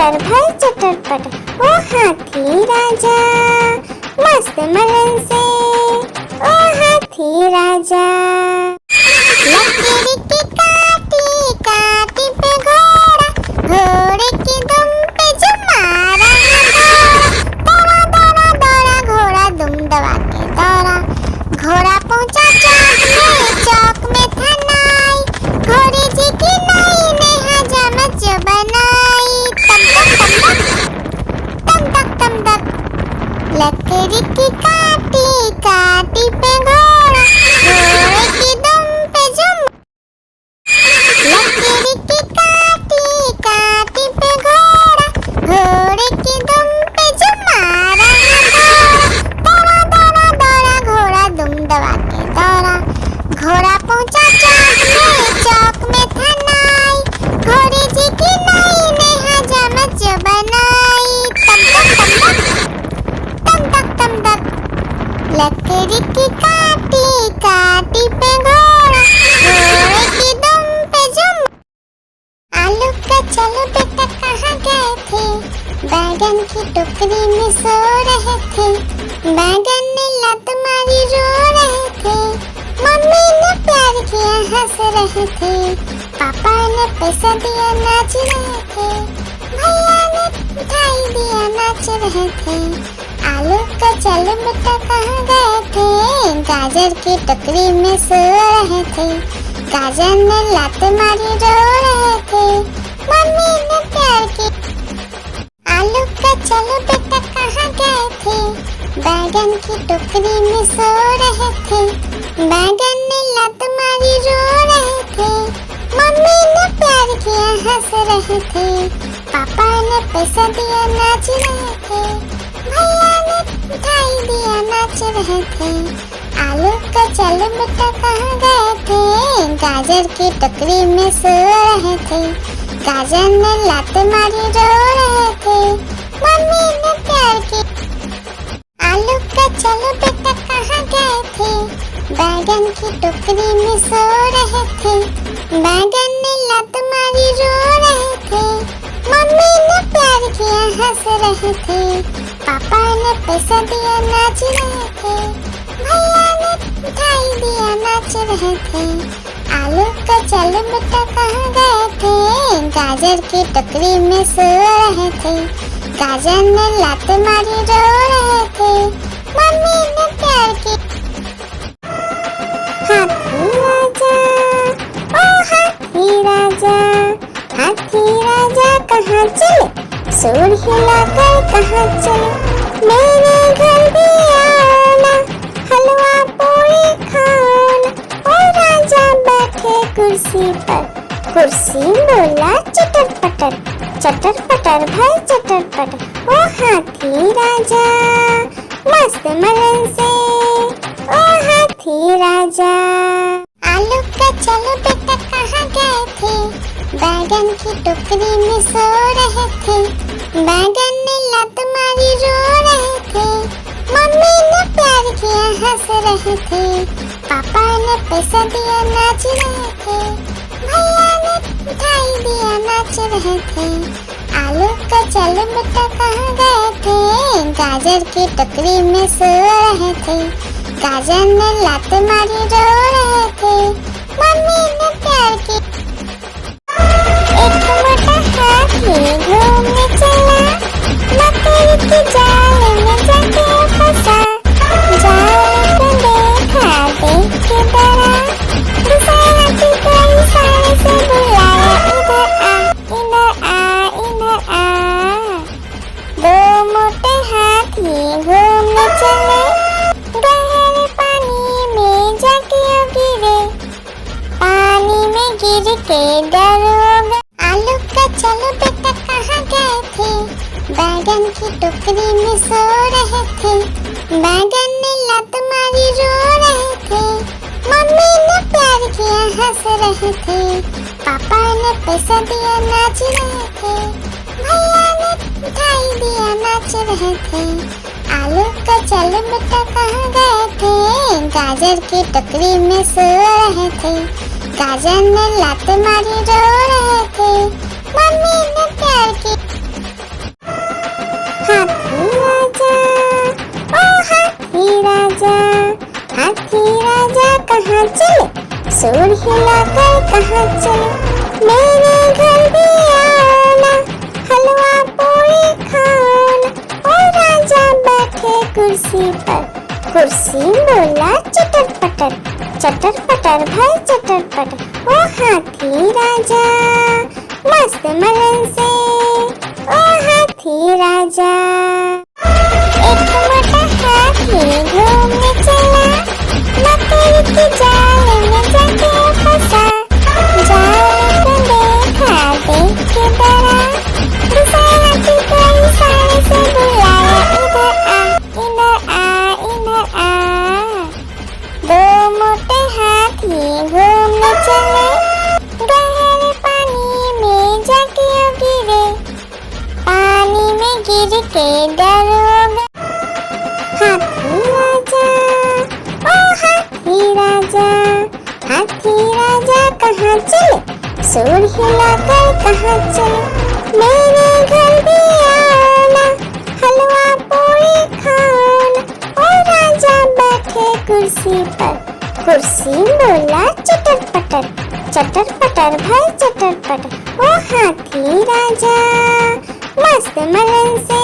पटर भाई चटर पटर, ओ हाथी राजा मस्त मलन से, ओ हाथी राजा। लकीर की काटी काटी पे घोड़ा, घोड़े की दुम पे जो मारा दौड़ा दौड़ा दौड़ा घोड़ा दुम दबा के दौड़ा। घोड़ा पहुंचा चौक में था नाई, घोड़े जी की नाई ने हजामत जो बनाई। तम तक तम तक लकड़ी की काटी काटी पे घोड़ा, घोड़े की दुम पे जो लकड़ी की काटी काटी पे घोड़ा, घोड़े की दुम पे जो मारा दौड़ा दौड़ा दौड़ा घोड़ा दुम दबा के दौड़ा। घोड़ा पहुंचा चौक में था नाई, घोड़े जी की नाई ने हजामत जो बनाई। तम तक लकड़ी की काटी काटी पे घोड़ा, घोड़े की दुम पे जो आलू का चलो बेटा कहाँ गए थे, बैगन की टोकरी में सो रहे थे। बैगन ने लत मारी रो रहे थे, मम्मी ने प्यार किया हंस रहे थे, पापा ने पैसा दिया नाच रहे थे, भैया ने मिठाई दिया नाच रहे थे। आलू का चलो बेटा कहाँ गए थे, गाजर की टोकरी में सो रहे थे। गाजर ने लात मारी रो रहे थे, मम्मी ने प्यार की। आलू का चलो बेटा कहाँ गए थे, बैगन की टोकरी में सो रहे थे। बैगन ने लात मारी रो रहे थे, मम्मी ने प्यार किया हंस रहे थे, पापा ने पैसा दिया नाच रहे थे, भैया ने मिठाई दिया नाच रहे थे। आलू का चलो बेटा कहाँ गए थे, गाजर की टोकरी में सो रहे थे। गाजर ने लात मारी रो रहे थे, मम्मी ने प्यार की। आलू का चलो बेटा कहाँ गए थे, बैगन की टोकरी में सो रहे थे। बैगन ने लात मारी रो रहे थे, मम्मी ने प्यार किया हंस रहे थे, पापा ने पैसा दिया नाच रहे थे, भैया ने मिठाई दिया नाच रहे थे। आलू का चलो बेटा कहाँ गए थे, गाजर की टोकरी में सो रहे थे। गाजर ने लात मारी रो रहे थे, मम्मी ने प्यार की। हाथी राजा ओ हाथी राजा, हाथी राजा कहाँ चले, सूर हिलाकर कहाँ चले, मेरे घर भी आना, हलवा पूरी खाना। ओ राजा बैठे कुर्सी पर, कुर्सी बोला चटर पटर भाई चटर पटर, ओ हाथी राजा मस्त मलन से, ओ हाथी राजा। आलू का चलो बेटा कहाँ गए थे, बैगन की टोकरी में सो रहे थे। बैगन ने लात मारी रो रहे थे, मम्मी ने प्यार किया हंस रहे थे, पापा ने पैसा दिया नाच रहे थे, भैया ने मिठाई दिया नाच रहे थे। आलू का चलो बेटा कहाँ गए थे, गाजर की टोकरी में सो रहे थे। गाजर ने लात मारी रो रहे थे, मम्मी ने प्यार की। एक मोटा हाथी घूमने चला, मकड़ी की जाल में जाके फंसा। जाल को देखा देख के डरा, दूसरा हाथी को इशारे से बुलाया, इधर आ इधर आ। दो मोटे हाथी घूमने चले, गहरे पानी में जाके गिरे, पानी में गिर के डर हो गए। आलू का चलो बेटा कहाँ गए थे, बैगन की टोकरी में सो रहे थे। बैगन ने लात मारी रो रहे थे, मम्मी ने प्यार किया हंस रहे थे, पापा ने पैसा दिया नाच रहे थे, भैया ने मिठाई दिया नाच रहे थे। आलू का चलो बेटा कहाँ गए थे, गाजर की टोकरी में सो रहे थे। गाजर ने लात मारी रो रहे थे, मम्मी ने प्यार की। हाथी राजा, ओ हाथी राजा, हाथी राजा कहाँ चले, सूर हिलाकर कहाँ चले, मेरे घर भी आना, हलवा पूरी खाना। ओ राजा बैठे कुर्सी पर, कुर्सी बोला चटर पटर, चटर पटर भाई चटर पटर। ओ हाथी राजा मस्त मलन से, ओ हाथी राजा। एक मोटा हाथी घूमने चला, मकड़ी के जाल में जाके फंसा, जाल को देखा देख के डरा, दूसरा हाथी को इशारे से बुलाया, इधर आ इधर आ इधर आ। दो मोटे हाथी घूमने चले, गहरे पानी में जाके गिरे, पानी में गिर के डर हो गए। हाथी राजा, ओ हाथी राजा, हाथी राजा कहाँ चले, सूर हिलाकर कहाँ चले, मेरे घर भी आना, हलवा पूरी खाना। ओ राजा बैठे कुर्सी पर, कुर्सी बोला चटर पटर, चटर पटर भाई चटर पटर। ओ हाथी राजा मस्त मलन से,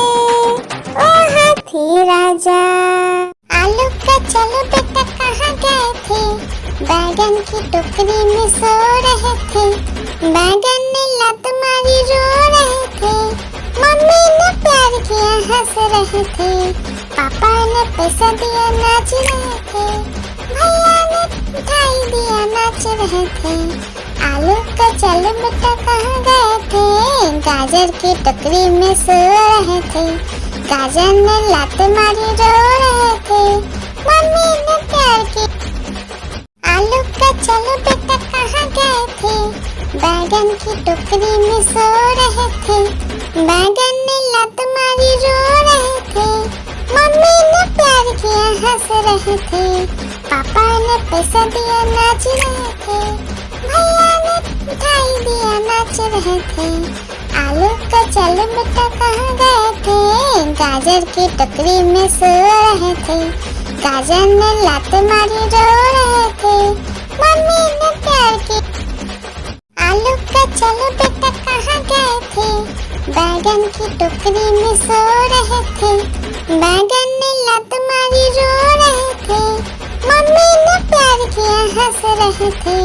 ओ हाथी राजा। आलू का चलो बेटा कहाँ गए थे, बैगन की टोकरी में सो रहे थे, बैगन ने लात मारी रो रहे थे, मम्मी ने प्यार किया हंस रहे थे, पापा ने पैसा दिया नाच रहे थे, भैया ने मिठाई दिया नाच रहे थे। आलू का चलो बेटा कहाँ गए थे, गाजर की टोकरी में सो रहे थे, गाजर ने लात मारी रो रहे थे, मम्मी ने प्यार की। आलू का चलो बेटा कहाँ गए थे, बैगन की टोकरी में सो रहे थे, बैगन ने लात मारी रो रहे थे, मम्मी ने प्यार किया हंस रहे थे, पापा ने पैसा दिया नाच रहे थे, भैया ने मिठाई दिया नाच रहे थे। आलू का चलो बेटा कहाँ गए थे, गाजर की टोकरी में सो रहे थे, गाजर ने लात मारी रो रहे थे, मम्मी ने प्यार की। आलू का चलो बेटा कहाँ गए थे, बैगन की टोकरी में सो रहे थे, बैगन ने लात मारी रो रहे थे, मम्मी ने प्यार किया हंस रहे थे,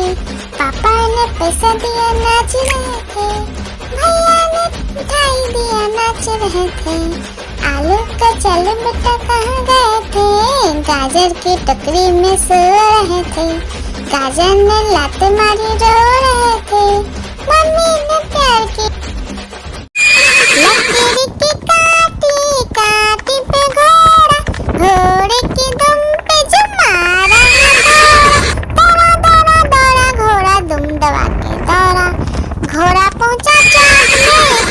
पापा ने पैसा दिया नाच रहे थे, भैया ने मिठाई दिया नाच रहे थे। आलू का चलो बेटा कहाँ गए थे, गाजर की टोकरी में सो रहे थे, गाजर ने लात मारी रो रहे थे, मम्मी ने प्यार की। लकड़ी की काटी काटी पे घोड़ा, घोड़े की दुम पे जो मारा दौड़ा दौड़ा दौड़ा घोड़ा दुम दबा के दौड़ा, घोड़ा पहुंचा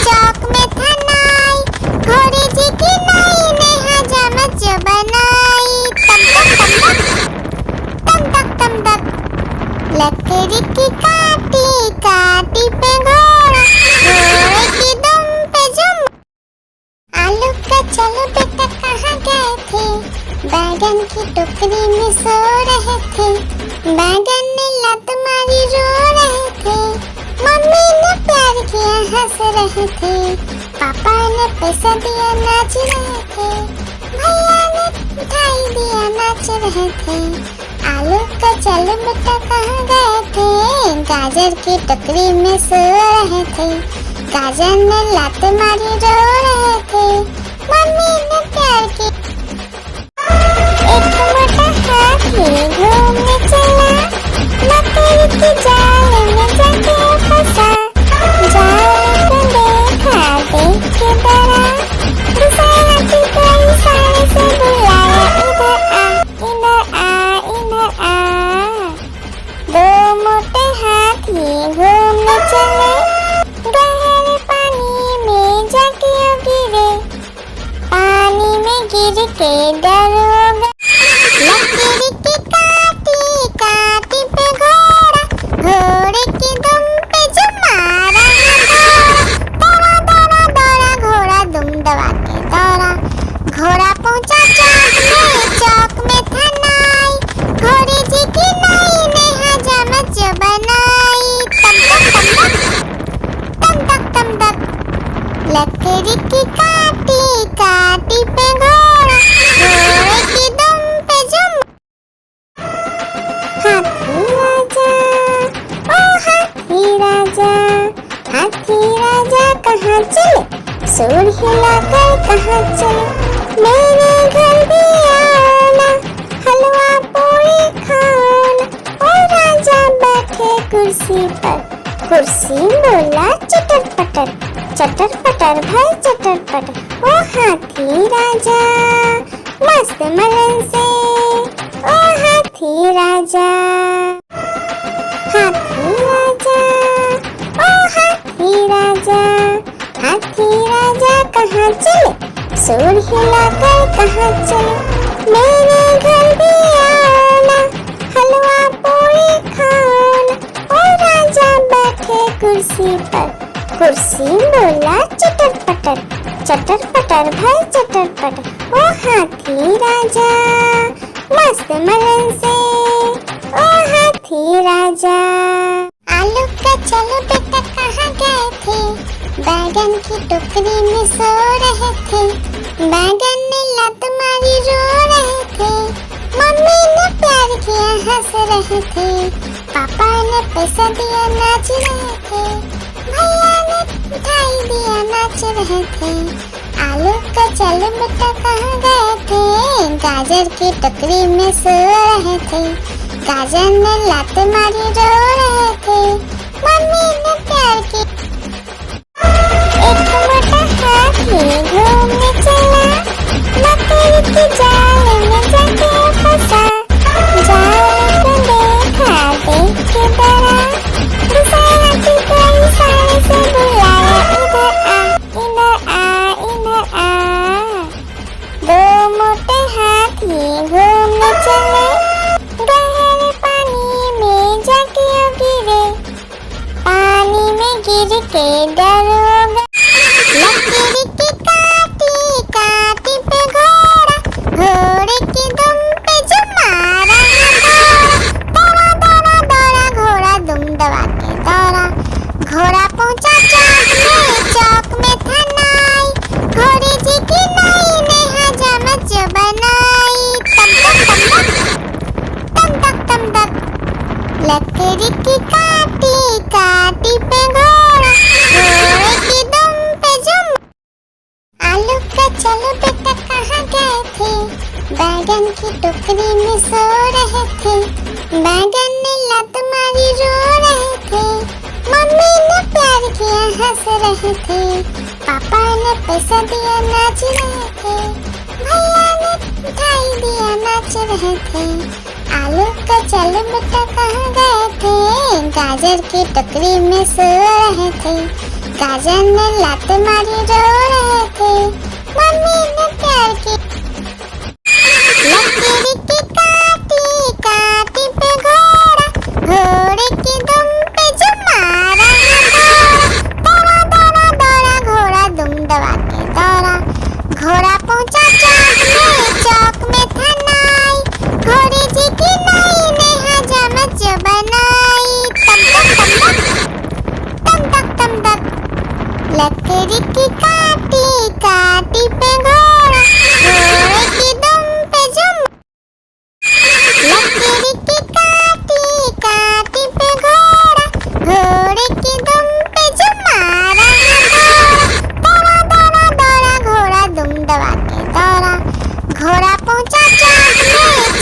चौक में था नाई, घोड़े जी की नाई ने हजामत जो बनाई, तम तक तम तक। लकड़ी की काटी काटी पे घोड़ा, घोड़े की दुम पे जुम। आलू का चलो बेटा कहाँ गए थे, बैगन की टोकरी में सो रहे थे, बैगन ने लात मारी रो रहे थे, मम्मी ने प्यार किया हंस रहे थे, पापा ने पैसा दिया नाच रहे थे, भैया ने मिठाई दिया नाच रहे थे। आलू का चलो बेटा कहाँ गए थे, गाजर की टोकरी में सो रहे थे, गाजर ने लात मारी रो रहे थे, मम्मी ने प्यार की। एक मोटा हाथी घूमने चला, मकड़ी के जाल में जाके फंसा, जाल को देखा देख के डरा, दूसरा हाथी को इशारे से बुलाया, इधर आ इधर आ। दो मोटे हाथी घूमने चले, गहरे पानी में जाके गिरे, रिक्की काटी काटी पे घोड़ा, घोड़े की दुम पे जुम। हाथी राजा, ओ हाथी राजा, हाथी राजा कहाँ चले, सूंड हिलाकर कहाँ चले, मेरे घर भी आना, हलवा पूरी खाना। ओ राजा बैठे कुर्सी पर, कुर्सी बोला चटर पटर भाई चटर पटर। ओ हाथी राजा मस्त मलन से, ओ हाथी राजा, हाथी राजा, ओ हाथी राजा, हाथी राजा कहाँ चले, सूंड हिलाकर कहाँ चले, मेरे घर भी आना, हलवा पूरी खाना। ओ राजा बैठे कुर्सी पर, कुर्सी बोला चटर पटर भाई चटर पटर। ओ हाथी राजा मस्त मलन से, ओ हाथी राजा। आलू का चलो बेटा कहाँ गए थे, बैगन की टोकरी में सो रहे थे, बैगन ने लत मारी रो रहे थे, मम्मी ने प्यार किया हंस रहे थे, पापा ने पैसा दिया नाच रहे थे, भैया ने मिठाई दिया नाच रहे थे। आलू का चलो बेटा कहाँ गए थे, गाजर की टोकरी में सो रहे थे, गाजर ने लात मारी रो रहे थे, मम्मी ने प्यार की। एक मोटा हाथी घूमने चला, मकड़ी की जाल में जाके फंसा, जाल को देखा देख के डरा, दूसरे हाथी को इशारे से बुलाया, इधर आ इधर आ। दो मोटे हाथी घूमने चले, गहरे पानी में जाके गिरे, पानी में गिर के डर हो गया। लकड़ी की काटी काटी पे घोड़ा, घोड़े की दुम पे जुम मारा, दौड़ा दौड़ा दौड़ा घोड़ा दुम दबा के दौड़ा, घोड़ा पहुंचा चौक में था नाई, घोड़े जी की नाई ने हजामत जो बनाई, तम तक लकड़ी की काटी काटी पे घोड़ा, घोड़े की दुम पे जुम। आलू का चलो बेटा कहाँ गए थे, बैगन की टोकरी में सो रहे थे, बैगन ने लत मारी रो रहे थे, मम्मी ने प्यार किया हंस रहे थे, पापा ने पैसा दिया नाच रहे थे, भैया ने मिठाई दिया नाच रहे थे। आलू का चलो बेटा कहाँ गए थे, गाजर की टोकरी में सो रहे थे, गाजर ने लात मारी रो रहे थे, मम्मी ने प्यार की। लकड़ी की काटी काटी पे घोड़ा, घोड़े की दुम पे जुम मारा, दौड़ा दौड़ा दौड़ा घोड़ा दुम दबा के दौड़ा, घोड़ा पहुंचा चौक में था नाई, घोड़े जी की नाई ने हजामत जो बनाई, तम तक लकड़ी की काटी काटी पे घोड़ा, घोड़े की दुम पे जुम। लकड़ी की काटी काटी पे घोड़ा, घोड़े की दुम पे जुम मारा, दौड़ा दौड़ा दौड़ा घोड़ा दुम दबा के दौड़ा, घोड़ा पहुंचा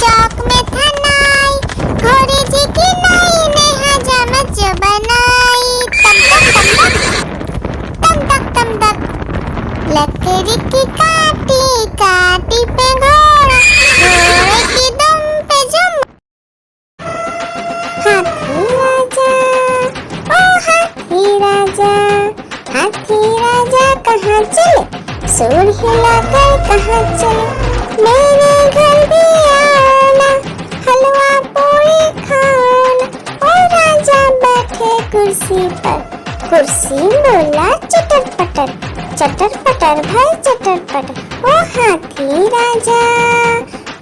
चौक में था नाई, घोड़े जी की नाई ने हजामत जो बनाई, तम तक लकड़ी की काटी काटी पे घोड़ा, घोड़े की दुम पे जुम। हाथी राजा, ओ हाथी राजा, हाथी राजा कहाँ चले, सूंड हिलाकर कहाँ चले, मेरे घर भी आना, हलवा पूरी खाना। ओ राजा बैठे कुर्सी पर, कुर्सी बोला चटर पटर भाई चटर पटर। ओ हाथी राजा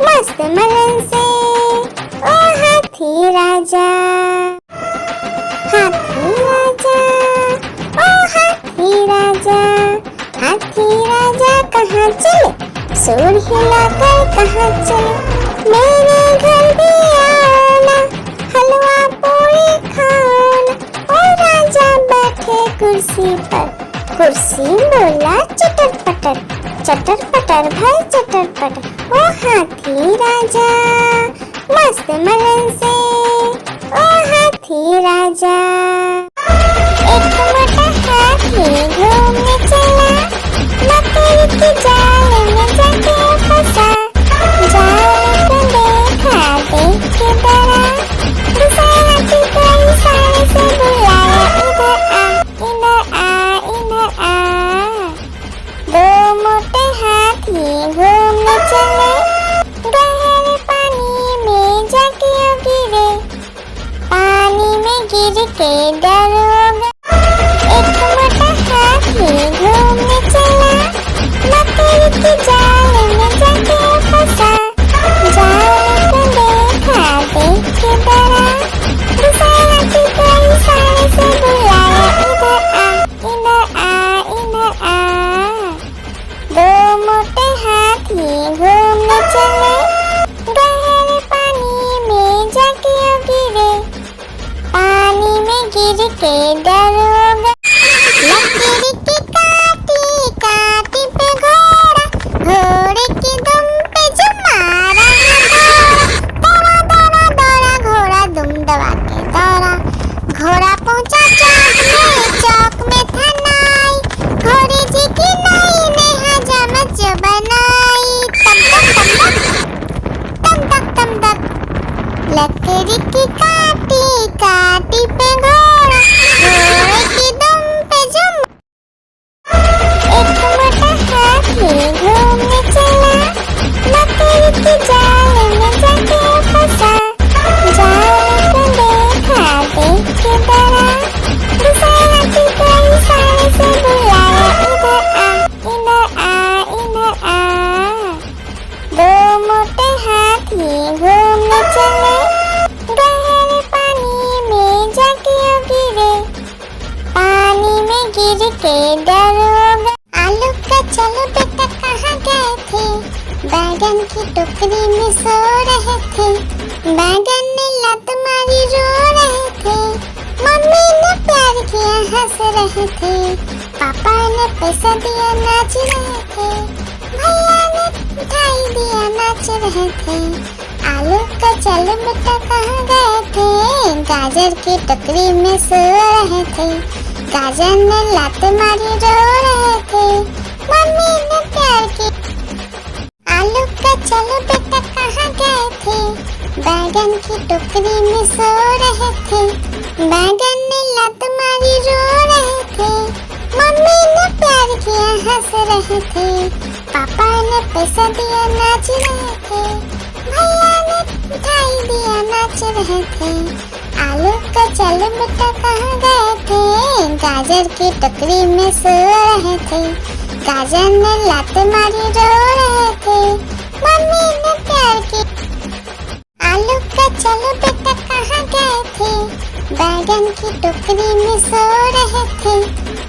मस्त मलन से, ओ हाथी राजा, हाथी राजा, ओ हाथी राजा, हाथी हाथी राजा कहाँ चले, सूर हिलाकर कहाँ चले, मेरे घर भी आना, हलवा पूरी खाना। और राजा बैठे कुर्सी पर, कुर्सी बोला चटर पटर भाई चटर पटर। ओ हाथी राजा मस्त मलन से, ओ हाथी राजा। एक मोटा हाथी घूमने चला, मकड़ी की जाल में जाके फंसा। जाल को देखा देख के डरा, दूसरे हाथी को इशारे से बुलाया, इधर आ इधर आ। दो मोटे हाथी घूमने चले, गहरे पानी में जाके गिरे, पानी में गिर के डर हो गया। एक मोटा हाथी घूमने चला, मकड़ी की जाल में जाके फंसा। जाल को देखा देख के डरा, दूसरे हाथी को इशारे से बुलाया, इधर आ इधर आ। दो मोटे हाथी घूमने चले, गहरे पानी में जाके गिरे, पानी में गिर के डर हो गया। लकड़ी की काटी काटी पे घोड़ा, घोड़े की दुम पे जो मारा दौड़ा दौड़ा दौड़ा घोड़ा दुम दबा के दौड़ा। घोड़ा पहुंचा चौक में था नाई, घोड़े जी की नाई ने हजामत जो बनाई। तम तक लकड़ी की काटी काटी पे घोड़ा, घोड़े की दुम पे जो। एक मोटा हाथी घूमने चला, मकड़ी की जाल में जाके फंसा। जाल को देखा देख के डरा, दूसरे हाथी को इशारे से बुलाया, इधर आ। दो मोटे हाथी घूमने चले, गहरे पानी में जाके गिरे, पानी में गिर के डर हो गया। आलू का चलो बेटा कहाँ गए थे, बैगन की टोकरी में सो रहे थे। बैगन ने लत मारी रो रहे थे, मम्मी ने प्यार किया हंस रहे थे, पापा ने पैसा दिया नाच रहे थे, भैया ने मिठाई दिया नाच रहे थे। आलू का चलो बेटा कहाँ गए थे, गाजर की टोकरी में सो रहे थे। गाजर ने लात मारी रो रहे थे, मम्मी ने प्यार की। आलू का चलो बेटा कहाँ गए थे, बैगन की टोकरी में सो रहे थे। बैगन ने लात मारी रो रहे थे, मम्मी ने प्यार किया हंस रहे थे, पापा ने पैसा दिया नाच रहे थे, भैया ने मिठाई दिया नाच रहे थे। आलू का चलो बेटा कहाँ गए थे, गाजर की टोकरी में सो रहे थे। गाजर ने लात मारी रो रहे थे, मम्मी ने प्यार की। आलू का चलो बेटा कहाँ गए थे, बैगन की टोकरी में सो रहे थे।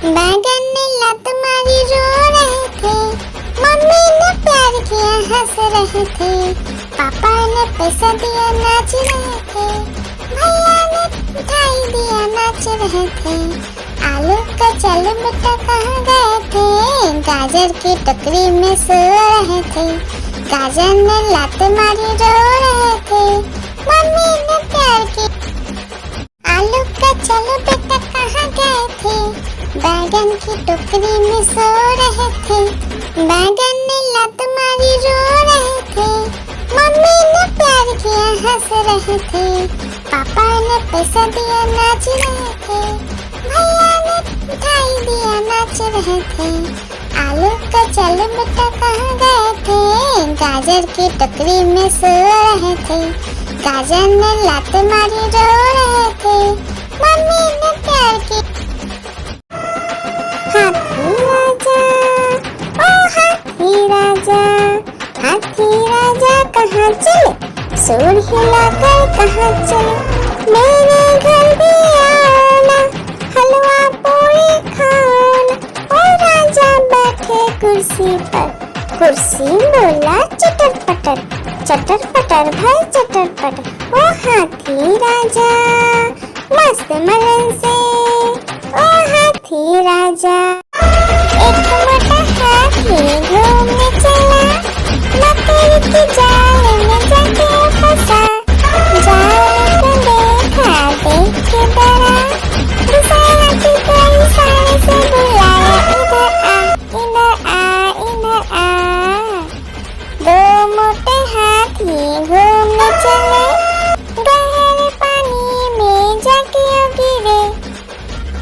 बैगन ने लात मारी रो रहे थे, मम्मी ने प्यार किया हंस रहे थे, पापा ने पैसा दिया नाच रहे थे, भैया ने मिठाई दिया नाच रहे थे। आलू का चलो बेटा कहाँ गए थे, गाजर की टोकरी में सो रहे थे। गाजर ने लात मारी रो रहे थे, मम्मी ने प्यार की। आलू का चलो बेटा कहाँ गए थे, बैगन की टोकरी में सो रहे थे। बैगन ने लात मारी रो रहे थे, मम्मी ने प्यार किया हंस रहे थे, पापा ने पैसा दिया नाच रहे थे, भैया ने मिठाई दिया नाच रहे थे। आलू का चलो बेटा कहाँ गए थे, गाजर की टोकरी में सो रहे थे। गाजर ने लात मारी रो रहे थे, मम्मी ने प्यार की। हाथी राजा ओ हाथी राजा, हाथी राजा कहाँ चले, सूर हिलाकर कहाँ चले, मेरे घर भी आना, हलवा पूरी खाना। और राजा बैठे कुर्सी पर। कुर्सी बोला चटर पटर भाई चटर पटर। ओ हाथी राजा मस्त मलन से, ओ हाथी राजा। एक मोटा हाथी घूमने चला, मकड़ी की जाल में जाके फंसा। जाल को देखा देख के डरा, दूसरा हाथी को इशारे से बुलाया, इधर आ इधर आ। दो मोटे हाथी घूमने चले, गहरे पानी में जाके गिरे।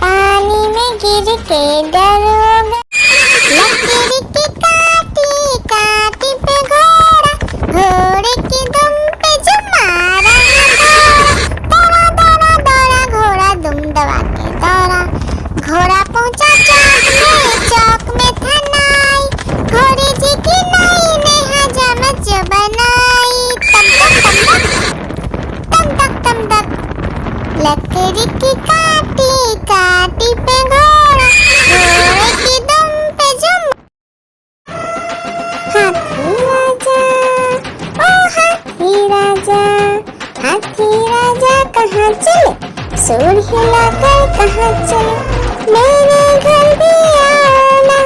पानी में गिर के डर हो गया। लकड़ी की काटी पे घोड़ा, घोड़े की दुम पे जो मारा दौड़ा दौड़ा दौड़ा घोड़ा दुम दबा के दौड़ा। घोड़ा पहुंचा चौक में था नाई, घोड़े जी की नाई ने हजामत जो बनाई। तम तक लकड़ी की काटी पे घोड़ा, घोड़े की दुम पे जो हाथी राजा, ओ हाथी राजा। हाथी राजा कहाँ चले, सूर हिलाकर कहाँ चले। मेरे घर भी आना,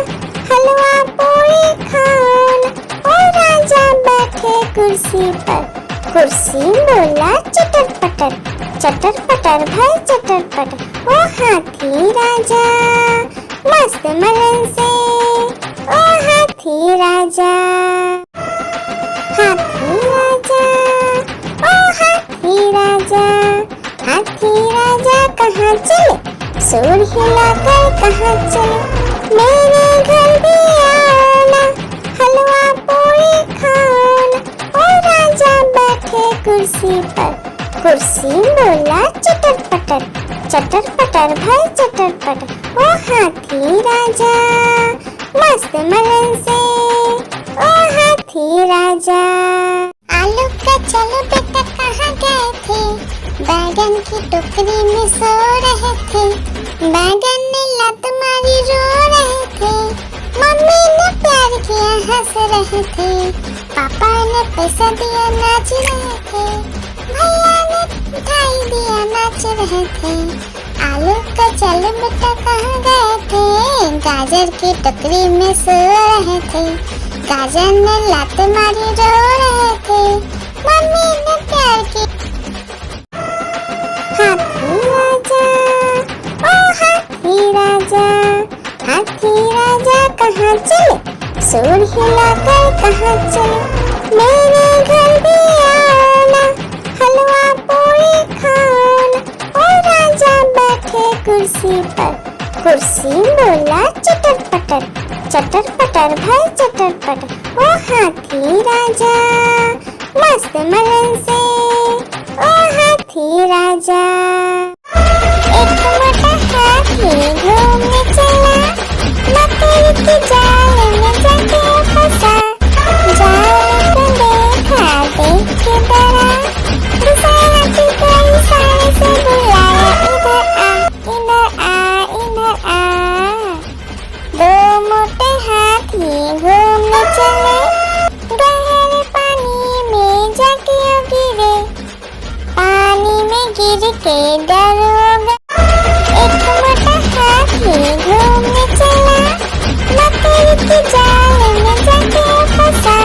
हलवा पूरी खाना। ओ राजा बैठे कुर्सी पर। कुर्सी बोला चटर पटर भाई चटर पटर। ओ हाथी राजा मस्त मलन से, ओ हाथी राजा। हाथी राजा, ओ हाथी राजा। हाथी राजा कहाँ चले, सूर हिलाकर कहाँ चले। मेरे घर भी आना, हलवा पूरी खाना। ओ राजा बैठे कुर्सी पर। कुर्सी बोला चटर पटर भाई चटर पटर। ओ हाथी राजा मस्त मलन से, ओ हाथी राजा। आलू का चलो बेटा कहाँ गए थे, बैगन की टोकरी में सो रहे थे। बैगन ने लत मारी रो रहे थे, मम्मी ने प्यार किया हंस रहे थे। पापा ने पैसा दिया नाच रहे थे, भैया ने मिठाई दिया नाच रहे थे। आलू का चलो बेटा कहाँ गए थे, गाजर की टोकरी में सो रहे थे। गाजर ने लात मारी रो रहे थे, मम्मी ने प्यार की। हाथी राजा, ओ हाथी राजा। हाथी राजा कहाँ चले, सूर हिलाकर कहाँ चले। मेरे घर भी आना, हलवा पूरी खाना। ओ राजा बैठे कुर्सी पर। कुर्सी बोला चटर पटर भाई चटर पटर। ओ हाथी राजा मस्त मलन से, ओ हाथी राजा। एक मोटा हाथी घूमने चला, मकड़ी की जाल में जाके फंसा। जाल को देखा देख के डरा, दूसरा हाथी को इशारे से बुलाया, इधर आ। दो मोटे हाथी घूमने चले, गहरे पानी में जाके गिरे। पानी में गिर के डर हो गया। एक मोटा हाथी घूमने चला, मकड़ी की जाल में जाके फंसा।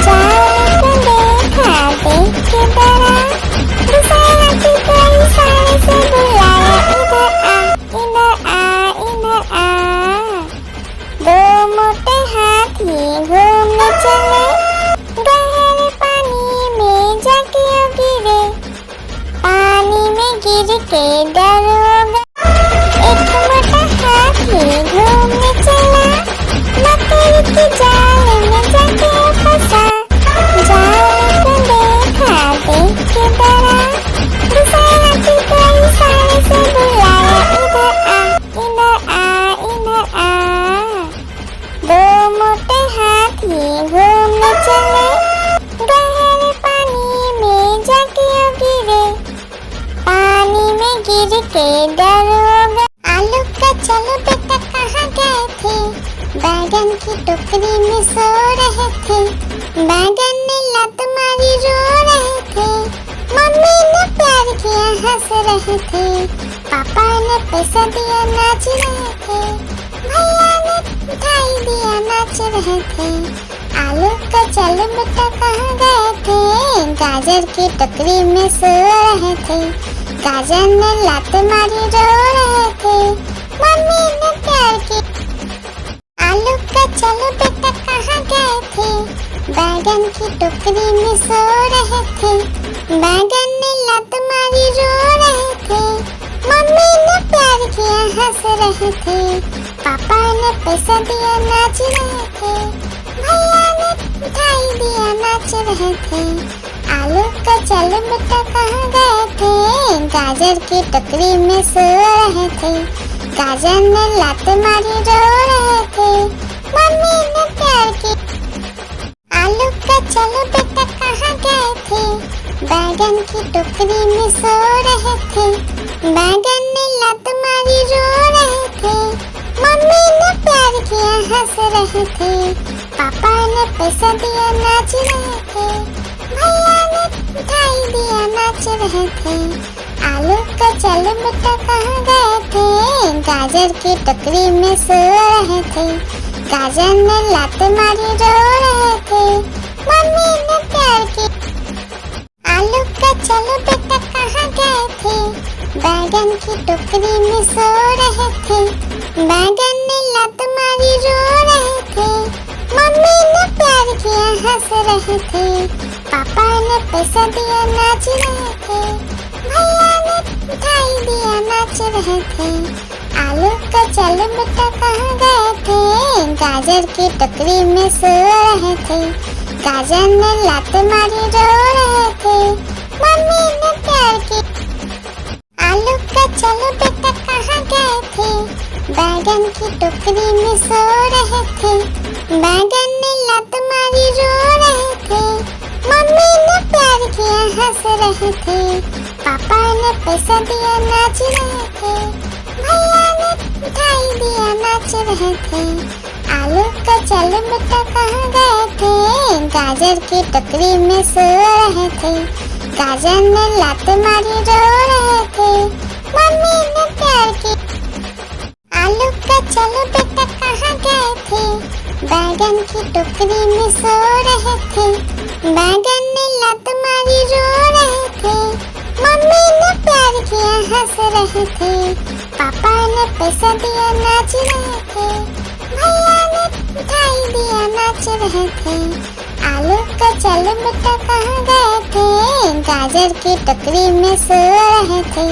जाल को देखा देख के डरा, दूसरा हाथी को इशारे से बुलाया, इधर आ। दो मोटे हाथी घूमने चले, गहरे पानी में जाके गिरे। पानी में गिर टोकरी में सो रहे थे, बैगन ने लात मारी रो रहे थे, मम्मी ने प्यार किया हंस रहे थे, पापा ने पैसा दिया नाच रहे थे, भैया ने मिठाई दिया नाच रहे थे, आलू का चल बेटा कहाँ गए थे, गाजर की टोकरी में सो रहे थे, गाजर ने लात मारी रो रहे थे, मम्मी ने प्यार की। आलू का चलो बेटा कहाँ गए थे, बैगन की टोकरी में सो रहे थे, बैगन ने लात मारी रो रहे थे, मम्मी ने प्यार किया हंस रहे थे, पापा ने पैसा दिया नाच रहे थे, भैया ने मिठाई दिया नाच रहे थे, आलू का चल बेटा कहाँ गए थे, गाजर की टोकरी में सो रहे थे, गाजर ने लात मारी रो रहे थे, मम्मी ने प्यार की। आलू का चलो बेटा कहाँ गए थे, बैगन की टोकरी में सो रहे थे, बैगन ने लात मारी रो रहे थे, मम्मी ने प्यार किया हंस रहे थे, पापा ने पैसा दिया नाच रहे थे, भैया ने मिठाई दिया नाच रहे थे, आलू का चलो बेटा कहाँ गए थे, गाजर की टोकरी में सो रहे थे, गाजर ने लात मारी रो रहे थे, मम्मी ने प्यार की। आलू का चलो बेटा कहाँ गए थे, बैगन की टोकरी में सो रहे थे, बैगन ने लात मारी रो रहे थे, मम्मी ने प्यार किया हंस रहे थे, पापा ने पैसा दिया नाच रहे थे, भैया ने मिठाई दिया नाच रहे थे, आलू का चलो बेटा कहाँ गए थे, गाजर की टोकरी में सो रहे थे, गाजर ने लात मारी रो रहे थे, मम्मी ने प्यार की। आलू का चलो बेटा कहाँ गए थे, बैगन की टोकरी में सो रहे थे, बैगन ने लात मारी रो रहे थे, मम्मी ने प्यार किया हंस रहे थे, पापा ने पैसा दिया नाच रहे थे, भैया ने मिठाई दिया नाच रहे थे, आलू का चलो बेटा कहाँ गए थे, गाजर की टोकरी में सो रहे थे, गाजर ने लात मारी रो रहे थे, मम्मी ने प्यार की। आलू का चलो बेटा कहाँ गए थे, बैगन की टोकरी में सो रहे थे, बैगन ने लात मारी रो रहे थे, मम्मी ने प्यार किया हंस रहे थे, पापा ने पैसा दिया नाच रहे थे, भैया ने मिठाई दिया नाच रहे थे, आलू का चलो बेटा कहाँ गए थे, गाजर की टोकरी में सो रहे थे,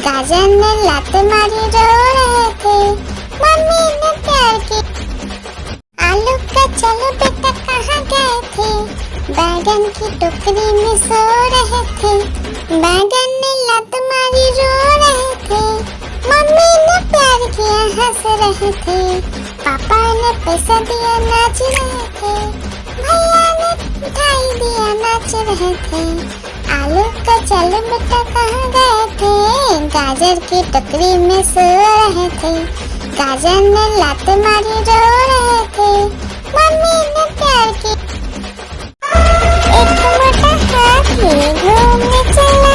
गाजर ने लात मारी रो रहे थे, मम्मी ने प्यार की। आलू का चलो बेटा कहाँ गए थे, बैगन की टोकरी में सो रहे थे, बैगन ने लात मारी रो रहे थे, मम्मी ने प्यार किया हंस रहे थे, पापा ने पैसा दिया नाच रहे थे, भैया ने मिठाई दिया नाच रहे थे, आलू का चलो बेटा कहाँ गए थे, गाजर की टोकरी में सो रहे थे, गाजर ने लात मारी रो रहे थे, मम्मी ने प्यार की। एक मोटा हाथी घूमने चला,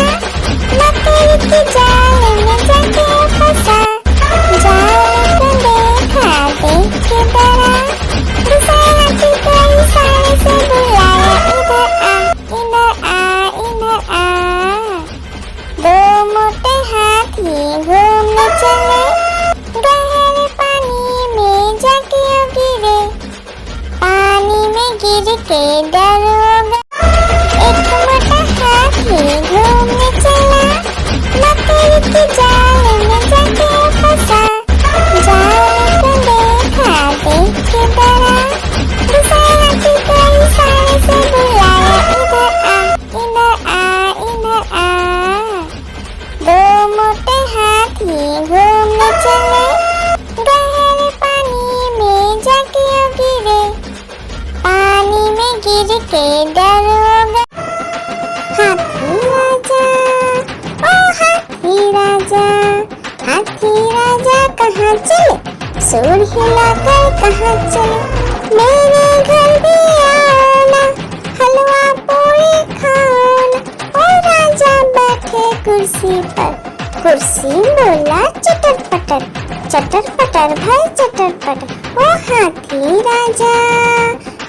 मकड़ी के जाल में जाके फंसा, जाल को देखा देख के डरा, दूसरा हाथी को इशारे से बुलाया, इधर आ इधर आ इधर आ। दो मोटे हाथी घूमने चले, गहरे पानी में जाके गिरे, पानी में गिर के डर हो गया। एक मोटा हाथी घूमने चला, मकड़ी के जाल में जाके फंसा, जाल को देखा देख के डरा, दूसरा हाथी को इशारे से बुलाया, इधर आ इधर आ। दो मोटे हाथी घूमने चले, गहरे पानी में जाके गिरे, पानी में गिर के डर हो गया। हाथी राजा कहाँ चले, सूर हिलाकर कहाँ चले, मेरे घर भी आना, हलवा पूरी खाना। ओ राजा बैठे कुर्सी पर, कुर्सी बोला चटर पटर, चटर पटर भाई चटर पटर। ओ हाथी राजा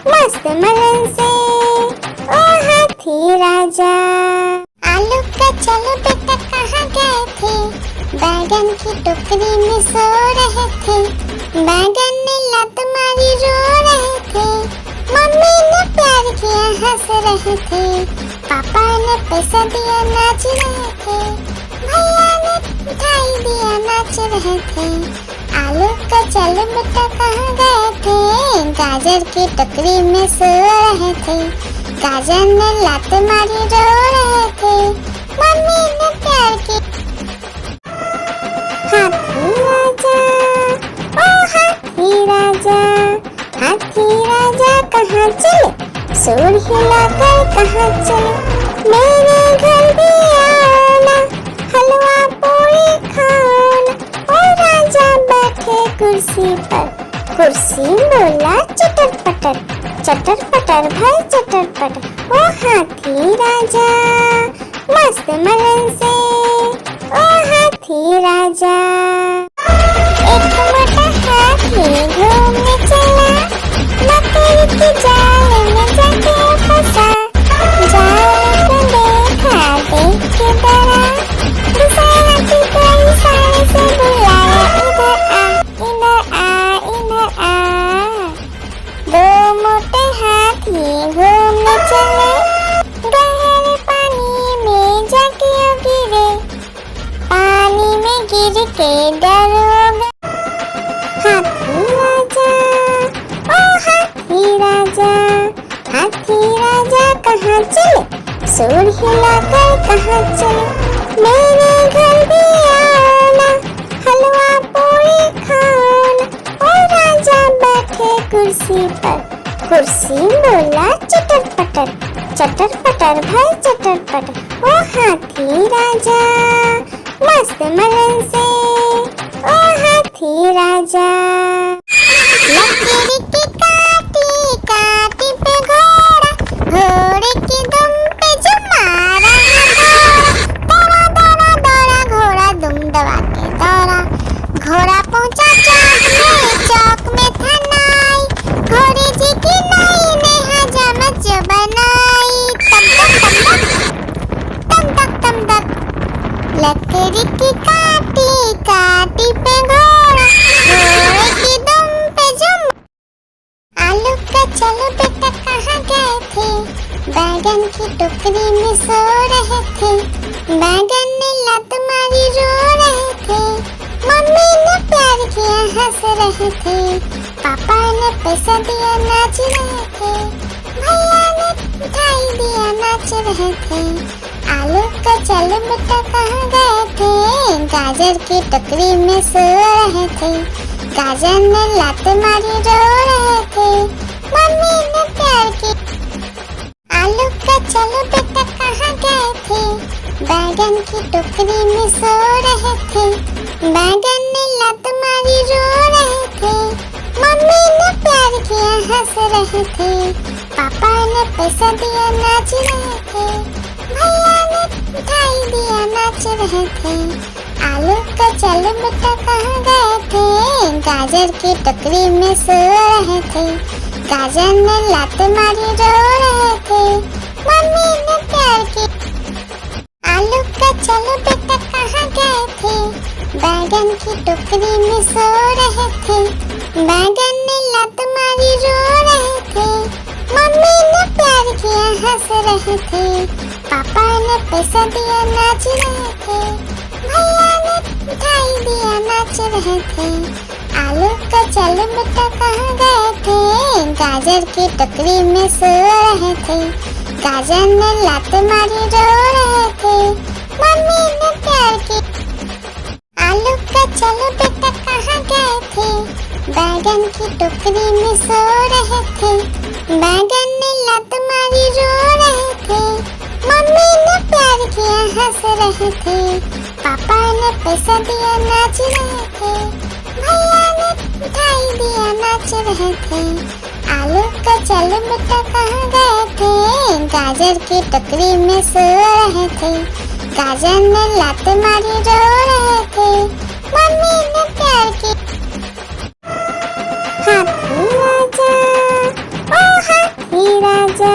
मस्त मलन से, ओ हाथी राजा। आलू का चलो बेटा कहाँ गए थे, बैगन की टोकरी में सो रहे थे। बैगन ने लात मारी रो रहे थे, मम्मी ने प्यार किया हंस रहे थे, पापा ने पैसा दिया नाच रहे थे, भैया ने मिठाई दिया नाच रहे थे। आलू का चलो बेटा कहाँ गए थे, गाजर की टोकरी में सो रहे थे। गाजर ने लात मारी रो रहे थे, मम्मी ने प्यार की। हाथी राजा ओ हाथी राजा, हाथी राजा कहाँ चले, सूर हिलाकर कहाँ चले। मेरे घर भी आना, हलवा पूरी खाना। ओ राजा बैठे कुर्सी पर, कुर्सी बोला चटर पटर, चटर पटर भाई चटर पटर। ओ हाथी राजा मस्त मलन से, ओ हाथी राजा। एक मोटा हाथी घूमने चला, मकड़ी के जाल में जाके फंसा। जाल को देखा देख के डरा, दूसरा हाथी को इशारे से बुलाया, इधर आ इधर आ इधर आ। दो मोटे हाथी घूमने चले, गहरे पानी में जाके गिरे, पानी में गिर के डर हो गए। हाथी राजा ओ हाथी राजा, हाथी राजा कहाँ चले, सूर हिलाकर कहाँ चले। मेरे घर भी आना, हलवा पूरी खाना। ओ राजा बैठे कुर्सी पर, कुर्सी बोला चटर पटर, चटर पटर भाई चटर पटर। ओ हाथी राजा मस्त मलन से, ओ हाथी राजा। लकड़ी की काटी काटी पे घोड़ा, घोड़े की दुम पे जो मारा है दौड़ा, दौड़ा दौड़ा घोड़ा दुम दबा के दौड़ा। घोड़ा पहुंचा चौक में था नाई, घोड़े जी की नाई ने हजामत जो बनाई। तम तक तम तक, लकड़ी की काटी काटी पे घोड़ा, घोड़े की दुम पे जुम। आलू का चलो बेटा कहाँ गए थे, बैगन की टोकरी में सो रहे थे। बैगन ने लात मारी रो रहे थे, मम्मी ने प्यार किया हंस रहे थे, पापा ने पैसा दिया नाच रहे थे, भैया ने मिठाई दिया नाच रहे थे। आलू का चलो बेटा कहाँ गए थे, गाजर की टोकरी में सो रहे थे। गाजर ने लात मारी रो रहे थे, मम्मी ने प्यार की। आलू का चलो बेटा कहाँ गए थे, बैगन की टोकरी में सो रहे थे। बैगन ने लात मारी रो रहे थे, मम्मी ने प्यार किया हंस रहे थे, पापा ने पैसा दिया नाच रहे थे, भैया ने मिठाई दिया नाच रहे थे। आलू का चलो बेटा कहाँ गए थे, गाजर की टोकरी में सो रहे थे। गाजर ने लात मारी रो रहे थे, मम्मी ने प्यार की। आलू का चलो बेटा कहाँ गए थे, बैगन की टोकरी में सो रहे थे। बैगन ने लात मारी रो रहे थे, मम्मी ने प्यार किया हंस रहे थे, पापा ने पैसा दिया नाच रहे थे, भैया ने मिठाई दिया नाच रहे थे। आलू का चलो बेटा कहाँ गए थे, गाजर की टोकरी में सो रहे थे। गाजर ने लात मारी रो रहे थे, मम्मी ने प्यार की। आलू का चलो बेटा कहाँ गए थे, बैगन की टोकरी में सो रहे थे। बैगन ने लात मारी रो रहे थे, मम्मी ने प्यार किया हंस रहे थे, पापा ने पैसा दिया नाच रहे थे, भैया ने मिठाई दिया नाच रहे थे। आलू का चल बेटा कहाँ गए थे, गाजर की टोकरी में सो रहे थे। गाजर ने लात मारी रो रहे थे, मम्मी ने प्यार की। हाथी राजा, ओ हाथी राजा,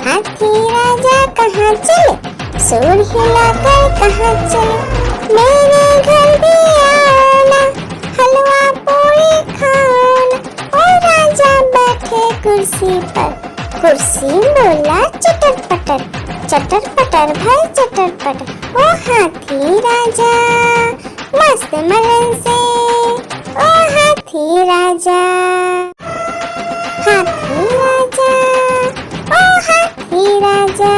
हाथी राजा कहाँ चले, सूर हिलाकर कहाँ चले। मेरे घर भी आना, हलवा पूरी खाना। ओ राजा बैठे कुर्सी पर, कुर्सी बोला चटर पटर, चटर पटर भाई चटर पटर। ओ हाथी राजा मस्त मलन से, ओ हाथी राजा। हाथी राजा, ओ हाथी राजा,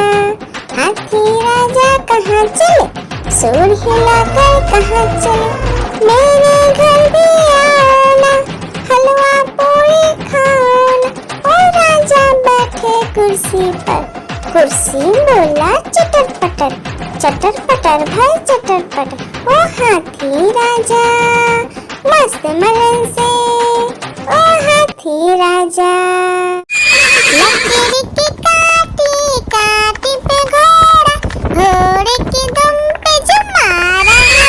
हाथी राजा कहाँ चले, सूर हिलाकर कहाँ चले। मेरे घर भी आना, हलवा पूरी खाना। ओ राजा बैठे कुर्सी पर, कुर्सी बोला चटर पटर, चटर पटर भाई चटर पटर। ओ हाथी राजा मस्त मलन से, ओ हाथी राजा। लकीर की काटी काटी पे घोड़ा, घोड़े की दुम पे जो मारा है